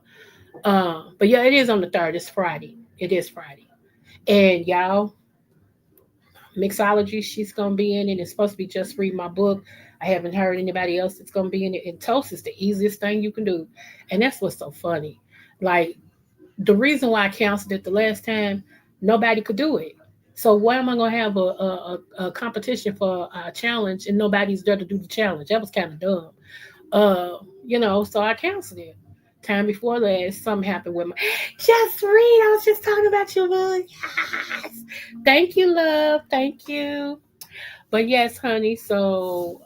But yeah, it is on the third. It's Friday. It is Friday. And y'all, mixology she's gonna be in it. It's supposed to be just read my book. I haven't heard anybody else that's gonna be in it. And toast is the easiest thing you can do. And that's what's so funny. Like the reason why I canceled it the last time, nobody could do it. So why am I gonna have a competition for a challenge and nobody's there to do the challenge? That was kind of dumb. So I canceled it. Time before last, something happened with my just read. I was just talking about you, love. Yes. Thank you, love. Thank you. But yes, honey. So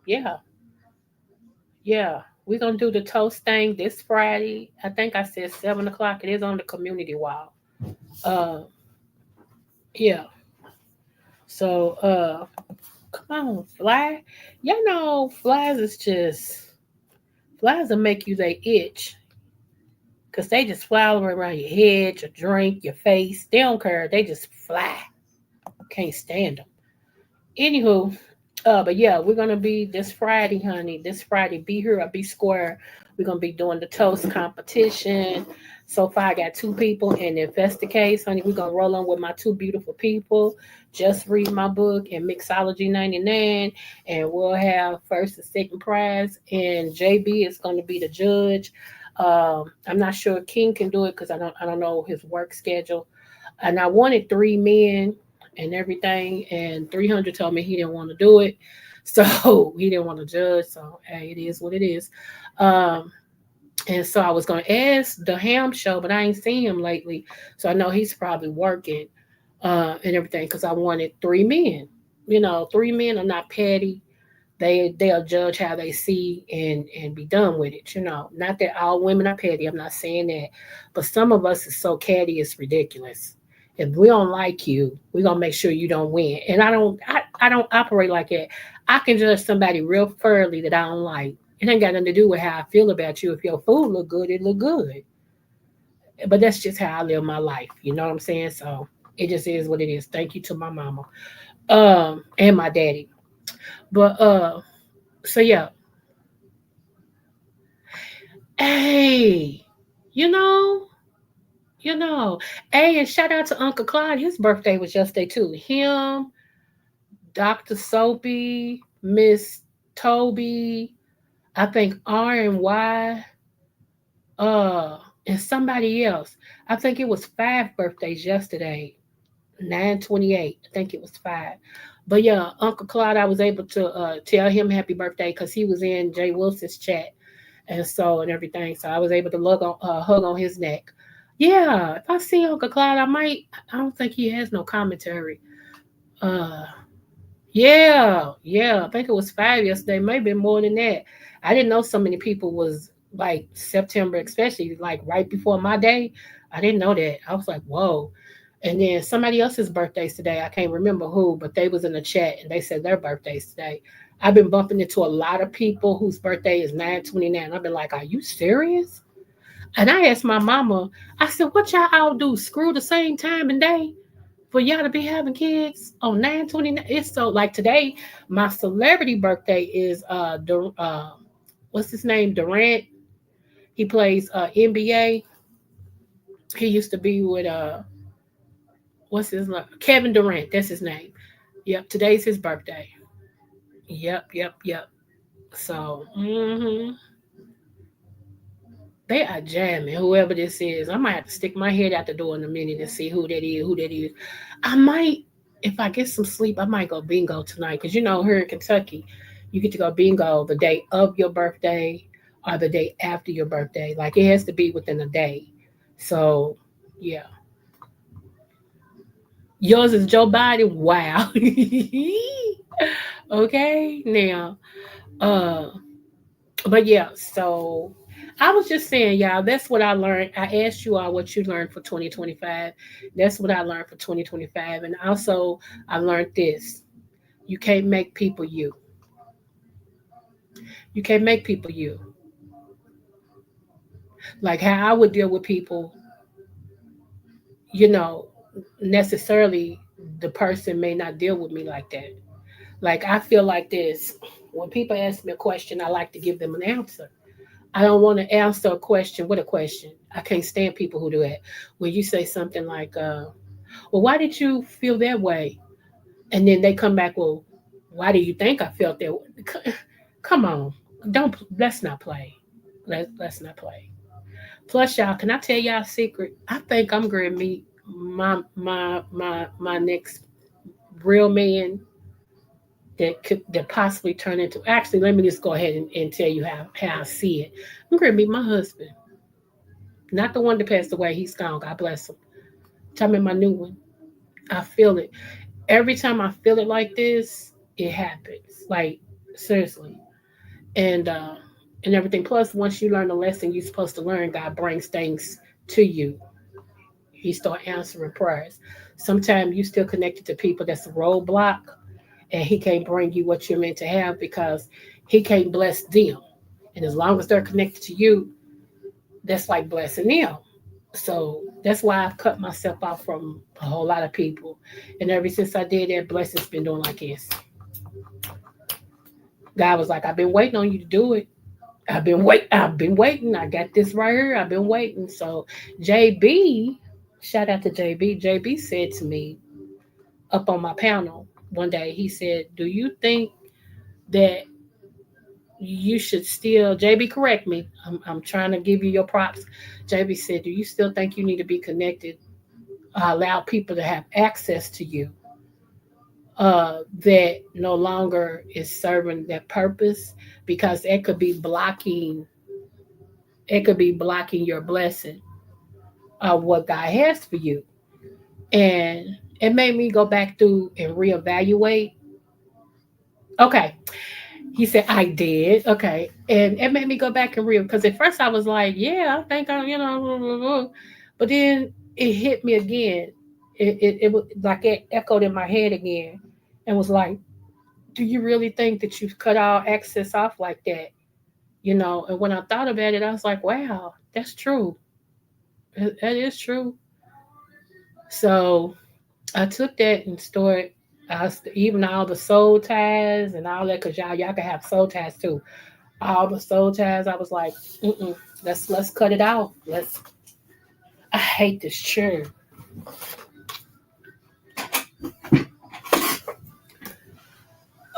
yeah, yeah. We're gonna do the toast thing this Friday. I think I said 7 o'clock. It is on the community wall. Uh yeah. So come on, fly. Y'all know flies is just flies will make you they itch. Cause they just fly all around your head, your drink, your face. They don't care. They just fly. Can't stand them. Anywho, but yeah, we're gonna be this Friday, honey. This Friday, be here or be square. We're gonna be doing the toast competition. So far, I got 2 people, and if that's the case, honey, we're gonna roll on with my 2 beautiful people. Just read my book and Mixology 99, and we'll have first and second prize. And JB is gonna be the judge. I'm not sure King can do it because I don't know his work schedule. And I wanted 3 men and everything, and 300 told me he didn't want to do it, so he didn't want to judge. So hey, it is what it is. Um, and so I was gonna ask the Ham Show, but I ain't seen him lately, so I know he's probably working and everything because I wanted 3 men. 3 men are not petty. They'll judge how they see and be done with it. Not that all women are petty. I'm not saying that, but some of us is so catty it's ridiculous. If we don't like you, we're gonna make sure you don't win. And I don't. I don't operate like that. I can judge somebody real thoroughly that I don't like. It ain't got nothing to do with how I feel about you. If your food look good, it look good. But that's just how I live my life. You know what I'm saying? So it just is what it is. Thank you to my mama, and my daddy. But so yeah, hey, you know, you know, hey, and shout out to Uncle Clyde. His birthday was yesterday too. Him, Dr. Soapy, Miss Toby, I think R and Y, uh, and somebody else. I think it was five birthdays yesterday. 9/28. I think it was five. But yeah, Uncle Claude, I was able to tell him happy birthday because he was in Jay Wilson's chat and so and everything. So I was able to hug on his neck. Yeah, if I see Uncle Claude, I might. I don't think he has no commentary. Uh, yeah, yeah. I think it was five yesterday, maybe more than that. I didn't know so many people was like September, especially like right before my day. I didn't know that. I was like, whoa. And then somebody else's birthdays today. I can't remember who, but they was in the chat and they said their birthdays today. I've been bumping into a lot of people whose birthday is 9/29. I've been like, are you serious? And I asked my mama, I said, what y'all all do? Screw the same time and day for y'all to be having kids on 9/29? It's so like today, my celebrity birthday is what's his name? Durant. He plays NBA. He used to be with what's his name? Kevin Durant. That's his name. Yep, today's his birthday. Yep, yep, yep. So, they are jamming. Whoever this is, I might have to stick my head out the door in a minute and see who that is. Who that is? I might, if I get some sleep, I might go bingo tonight because you know here in Kentucky, you get to go bingo the day of your birthday or the day after your birthday. Like it has to be within a day. So, yeah. Yours is Joe Biden. Wow. Okay, now, uh, but yeah, so I was just saying, y'all, that's what I learned. I asked you all what you learned for 2025. That's what I learned for 2025. And also, I learned this: you can't make people you. You can't make people you. Like how I would deal with people, you know, necessarily the person may not deal with me like that. Like I feel like this: when people ask me a question, I like to give them an answer. I don't want to answer a question with a question. I can't stand people who do that. When you say something like, well, why did you feel that way? And then they come back, well, why do you think I felt that way? Come on. Let's not play. Let's not play. Plus, y'all, can I tell y'all a secret? I think I'm going to meet my next real man that possibly turn into. Actually, let me just go ahead and tell you how I see it. I'm going to meet my husband. Not the one that passed away. He's gone. God bless him. Tell me my new one. I feel it. Every time I feel it like this, it happens. Like seriously. And and everything. Plus, once you learn the lesson you're supposed to learn, God brings things to you. He start answering prayers. Sometimes you still connected to people that's a roadblock, and He can't bring you what you're meant to have because He can't bless them. And as long as they're connected to you, that's like blessing them. So that's why I've cut myself off from a whole lot of people. And ever since I did that, blessings been doing like this. God was like, I've been waiting on you to do it. I've been waiting. I got this right here. I've been waiting. So JB, shout out to JB. JB said to me up on my panel one day, he said, do you think that you should still JB correct me. I'm trying to give you your props. JB said, do you still think you need to be connected, allow people to have access to you that no longer is serving that purpose because it could be blocking your blessing of what God has for you. And it made me go back through and reevaluate. Okay. He said, I did. Okay. And it made me go back and real because at first I was like, yeah, I think I'm, blah, blah, blah. But then it hit me again. It was like it echoed in my head again and was like, do you really think that you've cut all access off like that? And when I thought about it, I was like, wow, that's true. That is true. So I took that and started even all the soul ties and all that, because y'all can have soul ties too. All the soul ties, I was like, mm-mm, let's cut it out. I hate this chair.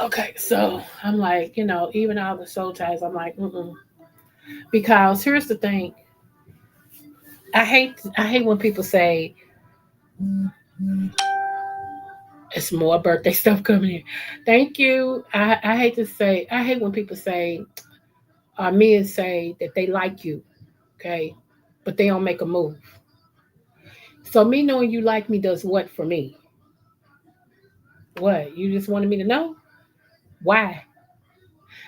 Okay, so I'm like, even all the soul ties, I'm like, mm-mm. Because here's the thing. I hate when people say it's more birthday stuff coming in. Thank you. I hate when people say, men say that they like you, okay, but they don't make a move. So me knowing you like me does what for me? What? You just wanted me to know? Why?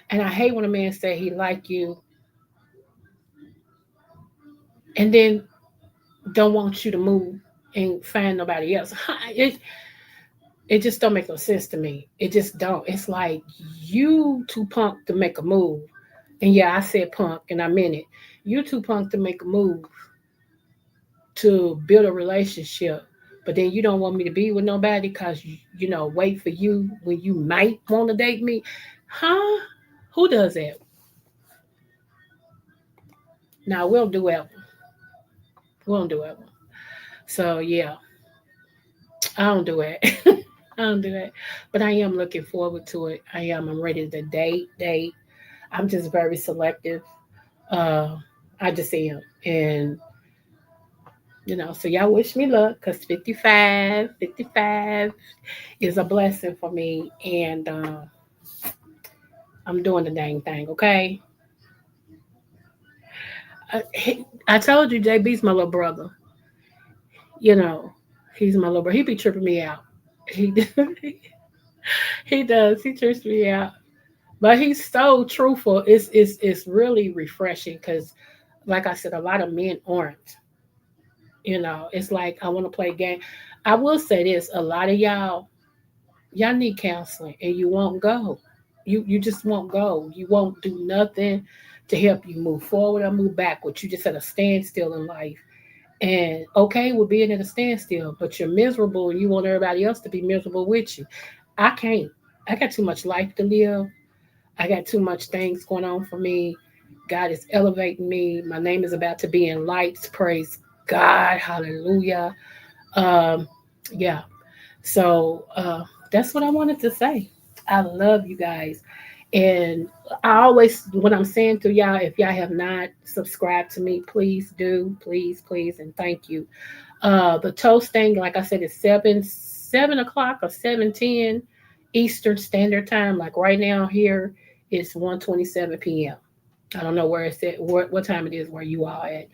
And I hate when a man say he like you and then don't want you to move and find nobody else. It just don't make no sense to me. It just don't. It's like you too punk to make a move. And yeah, I said punk and I meant it. You too punk to make a move to build a relationship. But then you don't want me to be with nobody because wait for you when you might want to date me. Huh? Who does that? Now we'll do it. We don't do it. So yeah, I don't do it. I don't do it. But I am looking forward to it. I am. I'm ready to date. I'm just very selective. Uh, I just am. And, so y'all wish me luck because 55 is a blessing for me. And I'm doing the dang thing, okay? I told you JB's my little brother. You know, he's my little brother. He be tripping me out. He, he does. He trips me out. But he's so truthful. It's really refreshing because, like I said, a lot of men aren't. It's like I want to play a game. I will say this: a lot of y'all need counseling, and you won't go. You just won't go. You won't do nothing to help you move forward or move backward. You just at a standstill in life, and okay with being at a standstill, but you're miserable, and you want everybody else to be miserable with you. I can't. I got too much life to live. I got too much things going on for me. God is elevating me. My name is about to be in lights. Praise God. Hallelujah. Um, yeah. So that's what I wanted to say. I love you guys. And I always, when I'm saying to y'all, if y'all have not subscribed to me, please do. Please, please, and thank you. The toast thing, like I said, is 7 o'clock or 7:10 Eastern Standard Time. Like right now here, it's 1:27 p.m. I don't know where it's at, what time it is where you are at.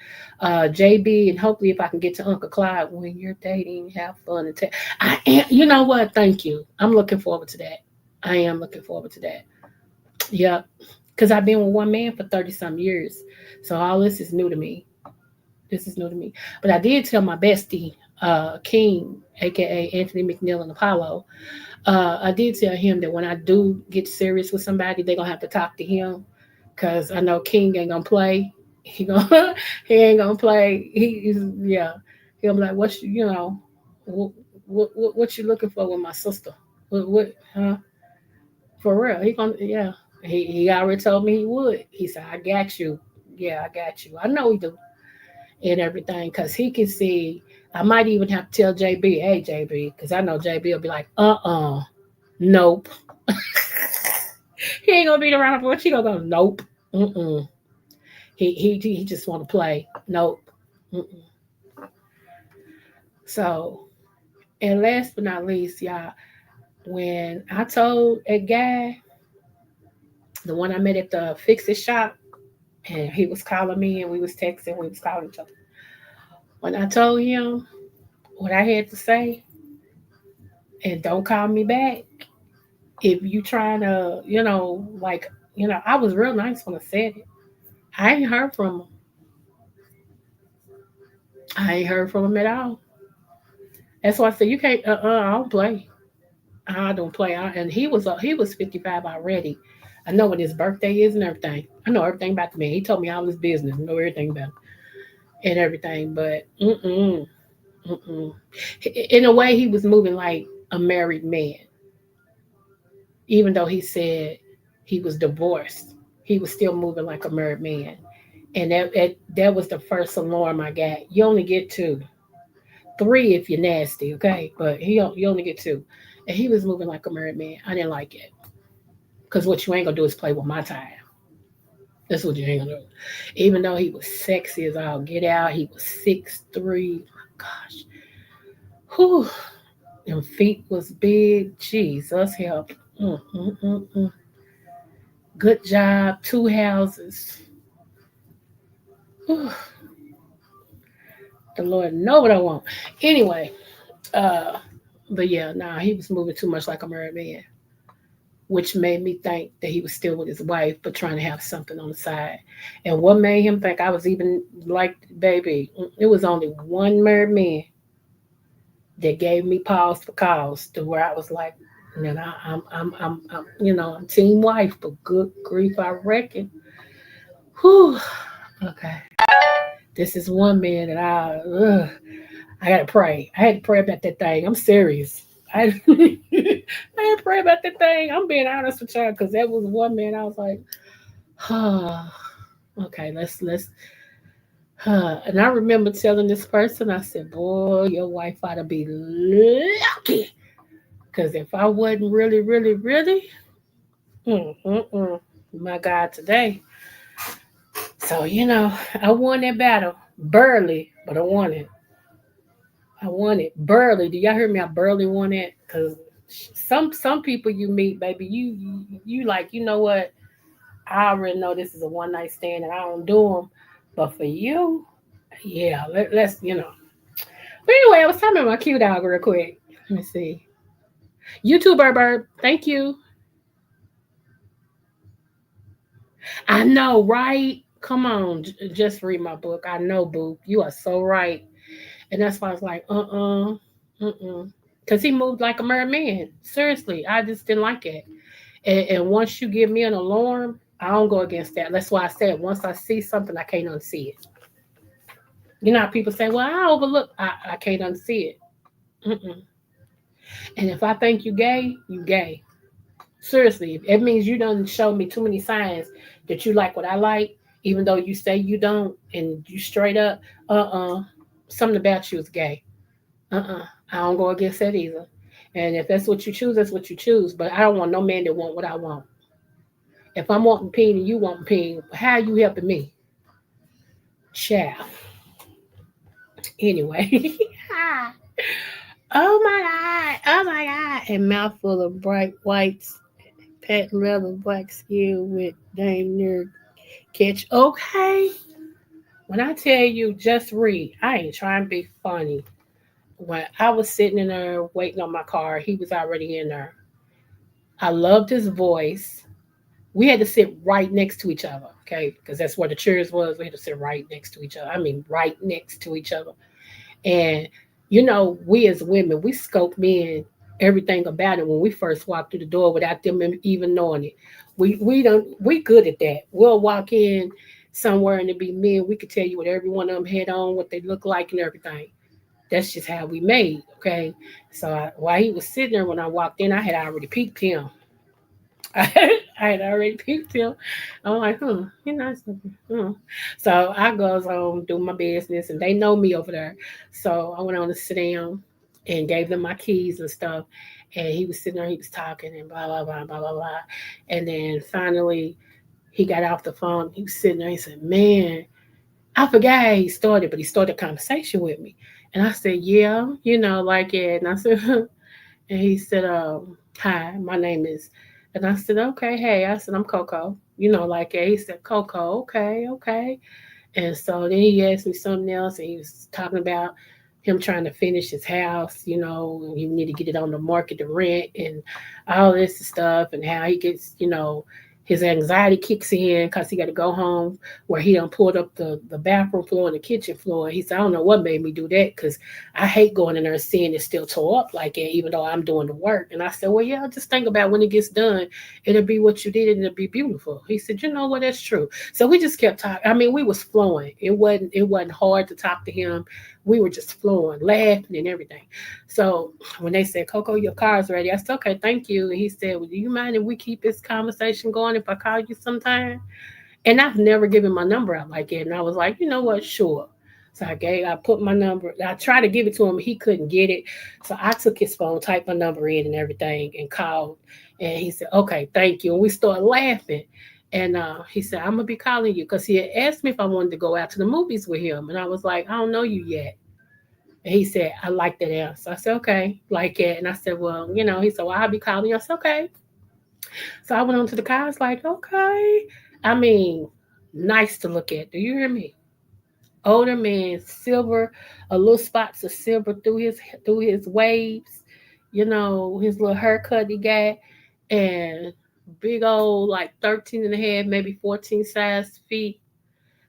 JB, and hopefully if I can get to Uncle Clyde when you're dating, have fun. I am, you know what? Thank you. I'm looking forward to that. I am looking forward to that. Yep. Because I've been with one man for 30 some years. So all this is new to me. This is new to me. But I did tell my bestie, King, aka Anthony McNeil and Apollo, I did tell him that when I do get serious with somebody, they're gonna have to talk to him because I know King ain't gonna play. He gonna he ain't gonna play. He's yeah. He'll be like, "What what you looking for with my sister? What huh? For real? He gonna yeah. He already told me he would. He said, "I got you. Yeah, I got you. I know he do and everything because he can see." I might even have to tell JB, "Hey JB," because I know JB will be like, nope." He ain't gonna beat around the bush. He gonna go, nope. Mm-mm. He just want to play. Nope. Mm-mm. So, and last but not least, y'all, when I told a guy, the one I met at the fix it shop, and he was calling me and we was texting, we was calling each other. When I told him what I had to say, and don't call me back if you trying to, like, I was real nice when I said it. I ain't heard from him. I ain't heard from him at all. That's why I said you can't. I don't play. I don't play. And he was 55 already. I know what his birthday is and everything. I know everything about the man. He told me all his business, know everything about him and everything. But mm-mm. In a way, he was moving like a married man, even though he said he was divorced. He was still moving like a married man, and that was the first alarm I got. You only get two, three if you're nasty, okay? But you only get two, and he was moving like a married man. I didn't like it because what you ain't gonna do is play with my time. That's what you ain't gonna do. Even though he was sexy as all get out, he was 6'3". Gosh, whew, them feet was big. Jesus help. Mm, mm, mm, mm. Good job. Two houses. Whew, the Lord know what I want. Anyway, uh, but yeah, nah, he was moving too much like a married man, which made me think that he was still with his wife, but trying to have something on the side. And what made him think I was even like, baby, it was only one married man that gave me pause for cause to where I was like, man, I'm team wife, but good grief, I reckon. Whew. Okay. This is one man that I gotta pray. I had to pray about that thing. I'm serious. I, I had to pray about that thing. I'm being honest with y'all because that was one man I was like, okay, and I remember telling this person, I said, boy, your wife ought to be lucky. Because if I wasn't really, really, really, mm, mm, mm, my God, today. So, I won that battle. Barely, but I won it. I won it. Barely. Do y'all hear me? I barely won it. Because some people you meet, baby, you like, you know what? I already know this is a one night stand and I don't do them. But for you, yeah, let's. But anyway, I was talking about my cute dog real quick. Let me see. YouTube, Bird. Thank you. I know, right? Come on, just read my book. I know, boo. You are so right. And that's why I was like, because he moved like a married man. Seriously, I just didn't like it. And once you give me an alarm, I don't go against that. That's why I said once I see something, I can't unsee it. You know how people say, well, I overlook. I can't unsee it. Mm-mm. And if I think you gay, you gay. Seriously, it means you don't show me too many signs that you like what I like, even though you say you don't, and you straight up, something about you is gay. I don't go against that either. And if that's what you choose, that's what you choose. But I don't want no man that want what I want. If I'm wanting peen and you want peen, how are you helping me? Child. Anyway. Oh my God. Oh my God. A mouthful of bright whites, patent leather, black skin with dang near catch. Okay. When I tell you just read, I ain't trying to be funny. When I was sitting in there waiting on my car, he was already in there. I loved his voice. We had to sit right next to each other, okay? Because that's where the chairs was. We had to sit right next to each other. I mean, right next to each other. And we as women, we scope in everything about it when we first walk through the door without them even knowing it. We good at that. We'll walk in somewhere and it be men. We could tell you what every one of them had on, what they look like, and everything. That's just how we made, okay? So while he was sitting there when I walked in, I had already peeked him. I had already peeped him. I'm like, something. So I goes on do my business, and they know me over there. So I went on to sit down and gave them my keys and stuff. And he was sitting there, he was talking and blah blah blah blah blah blah. And then finally, he got off the phone. He was sitting there. He said, "Man, I forgot how he started, but he started a conversation with me." And I said, "Yeah, like it." And I said, and he said, "Hi, my name is," and I said, "Okay, hey," I said, "I'm Coco," like that. He said, "Coco, okay, okay." And so then he asked me something else, and he was talking about him trying to finish his house, and he need to get it on the market to rent and all this stuff, and how he gets, His anxiety kicks in because he got to go home where he done pulled up the bathroom floor and the kitchen floor. He said, I don't know what made me do that because I hate going in there and seeing it still tore up like that, even though I'm doing the work. And I said, well, yeah, just think about when it gets done, it'll be what you did and it'll be beautiful. He said, you know what, that's true. So we just kept talking. I mean, we was flowing. It wasn't hard to talk to him. We were just flowing, laughing and everything. So when they said, Coco, your car's ready, I said, okay, thank you. And he said, well, do you mind if we keep this conversation going if I call you sometime? And I've never given my number out like that. And I was like, you know what? Sure. So I put my number, I tried to give it to him. He couldn't get it. So I took his phone, typed my number in and everything and called. And he said, okay, thank you. And we started laughing. And he said, I'm going to be calling you because he had asked me if I wanted to go out to the movies with him. And I was like, I don't know you yet. And he said, I like that answer. I said, okay, like it. And I said, well, he said, well, I'll be calling you. I said, okay. So I went on to the car. I was like, okay. I mean, nice to look at. Do you hear me? Older man, silver, a little spots of silver through his waves, his little haircut he got, and big old like 13 and a half, maybe 14 size feet,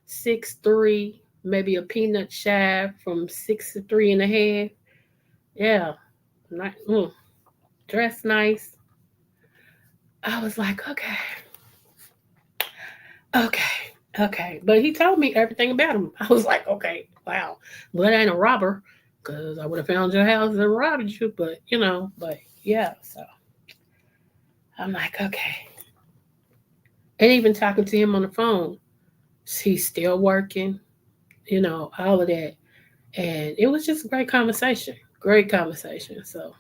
6'3", maybe a peanut shy from 6'3" and a half. Yeah, not, dressed nice. I was like, okay, okay, okay. But he told me everything about him. I was like, okay, wow. Well, I ain't a robber because I would have found your house and robbed you. But yeah, so I'm like, okay. And even talking to him on the phone, he's still working, all of that. And it was just a great conversation. Great conversation. So,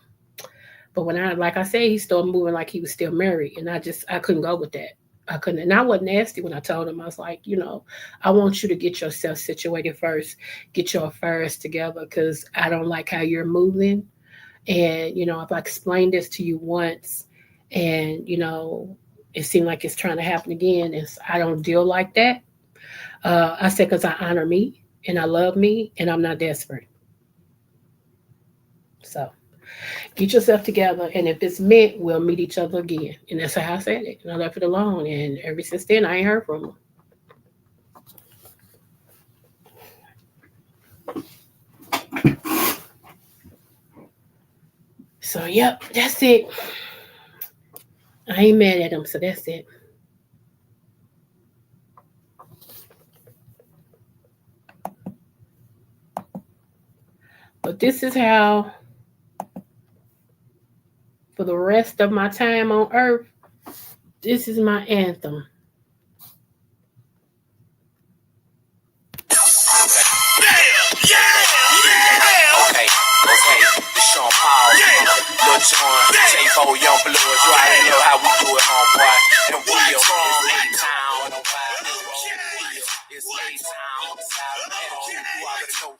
but when like I said, he started moving like he was still married, and I couldn't go with that. I couldn't, and I wasn't nasty when I told him. I was like, I want you to get yourself situated first, get your affairs together, because I don't like how you're moving. And if I explained this to you once, and it seemed like it's trying to happen again, and I don't deal like that. I said because I honor me and I love me, and I'm not desperate. So. Get yourself together, and if it's meant, we'll meet each other again. And that's how I said it. And I left it alone. And ever since then, I ain't heard from him. So, yep, that's it. I ain't mad at him, so that's it. But this is how, for the rest of my time on earth, this is my anthem.
Okay, it's Sean Paul, Lil Jon, J-Bo, Young Bloods, you already know how we do it, homeboy. And we are from A-Town, it's A-Town, you already know.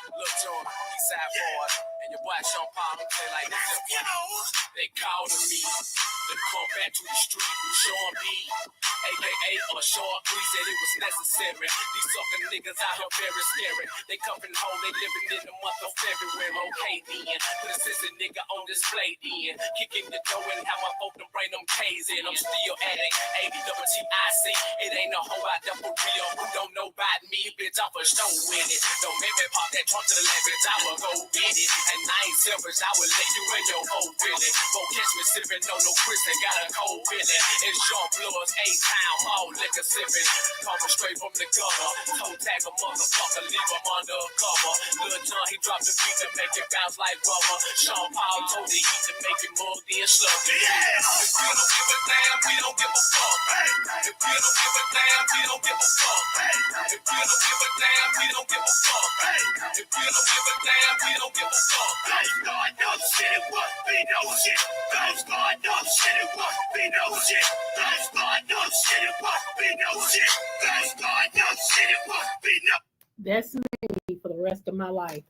Lil Jon, Eastside Boys, and your boy Sean Paul, I'm saying like this, they called me to come back to the street with Sean B. AKA a short, we said it was necessary. These sucker niggas out here very scary. They coming home, they living in the month of February. Okay then, put a sister nigga on display then. Kicking the door and have my folk to bring them K's in. I'm still at it, 80 WTIC. It ain't no hoe out there for real who don't know about me. Bitch, I'm for show with it. Don't make me pop that trunk to the left, bitch, I will go get it. And I ain't selfish, I will let you in your whole feeling. Won't catch me sipping, no Chris, they got a cold feeling. It's Jean Bloods, A-Town, all liquor sipping. Coming straight from the gutter. Toe tag a motherfucker, leave him under a cover. Lil Jon, he dropped the beat to make it bounce like rubber. Sean Paul told the heat to make it mug then sluggy. Yeah! If we don't give a damn, we don't give a fuck. Hey! If we don't give a damn, we don't give a fuck. Hey! If we don't give a damn, we don't give a fuck. Hey! If we don't give a damn, we don't give a fuck. Those God knows shit, it was be no shit. Those God knows shit, it was be no shit. Those God knows shit, it was be no shit. Those God knows shit, it was be no.
That's me for the rest of my life.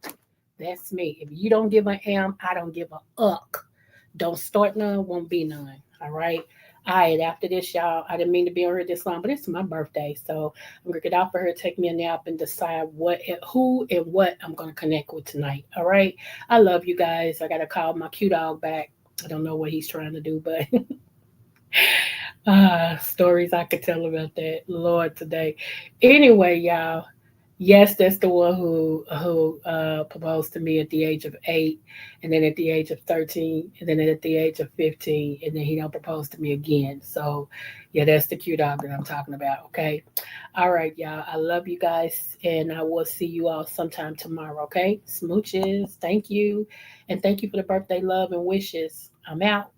That's me. If you don't give a am, I don't give a uck. Don't start none, won't be none. All right. All right, after this, y'all, I didn't mean to be on here this long, but it's my birthday. So I'm going to get off of her, take me a nap, and decide who and what I'm going to connect with tonight. All right. I love you guys. I got to call my cute dog back. I don't know what he's trying to do, but Stories I could tell about that, Lord, today. Anyway, y'all. Yes, that's the one who proposed to me at the age of 8, and then at the age of 13, and then at the age of 15, and then he don't propose to me again. So, yeah, that's the cute dog that I'm talking about. Okay, all right, y'all. I love you guys, and I will see you all sometime tomorrow. Okay, smooches. Thank you, and thank you for the birthday love and wishes. I'm out.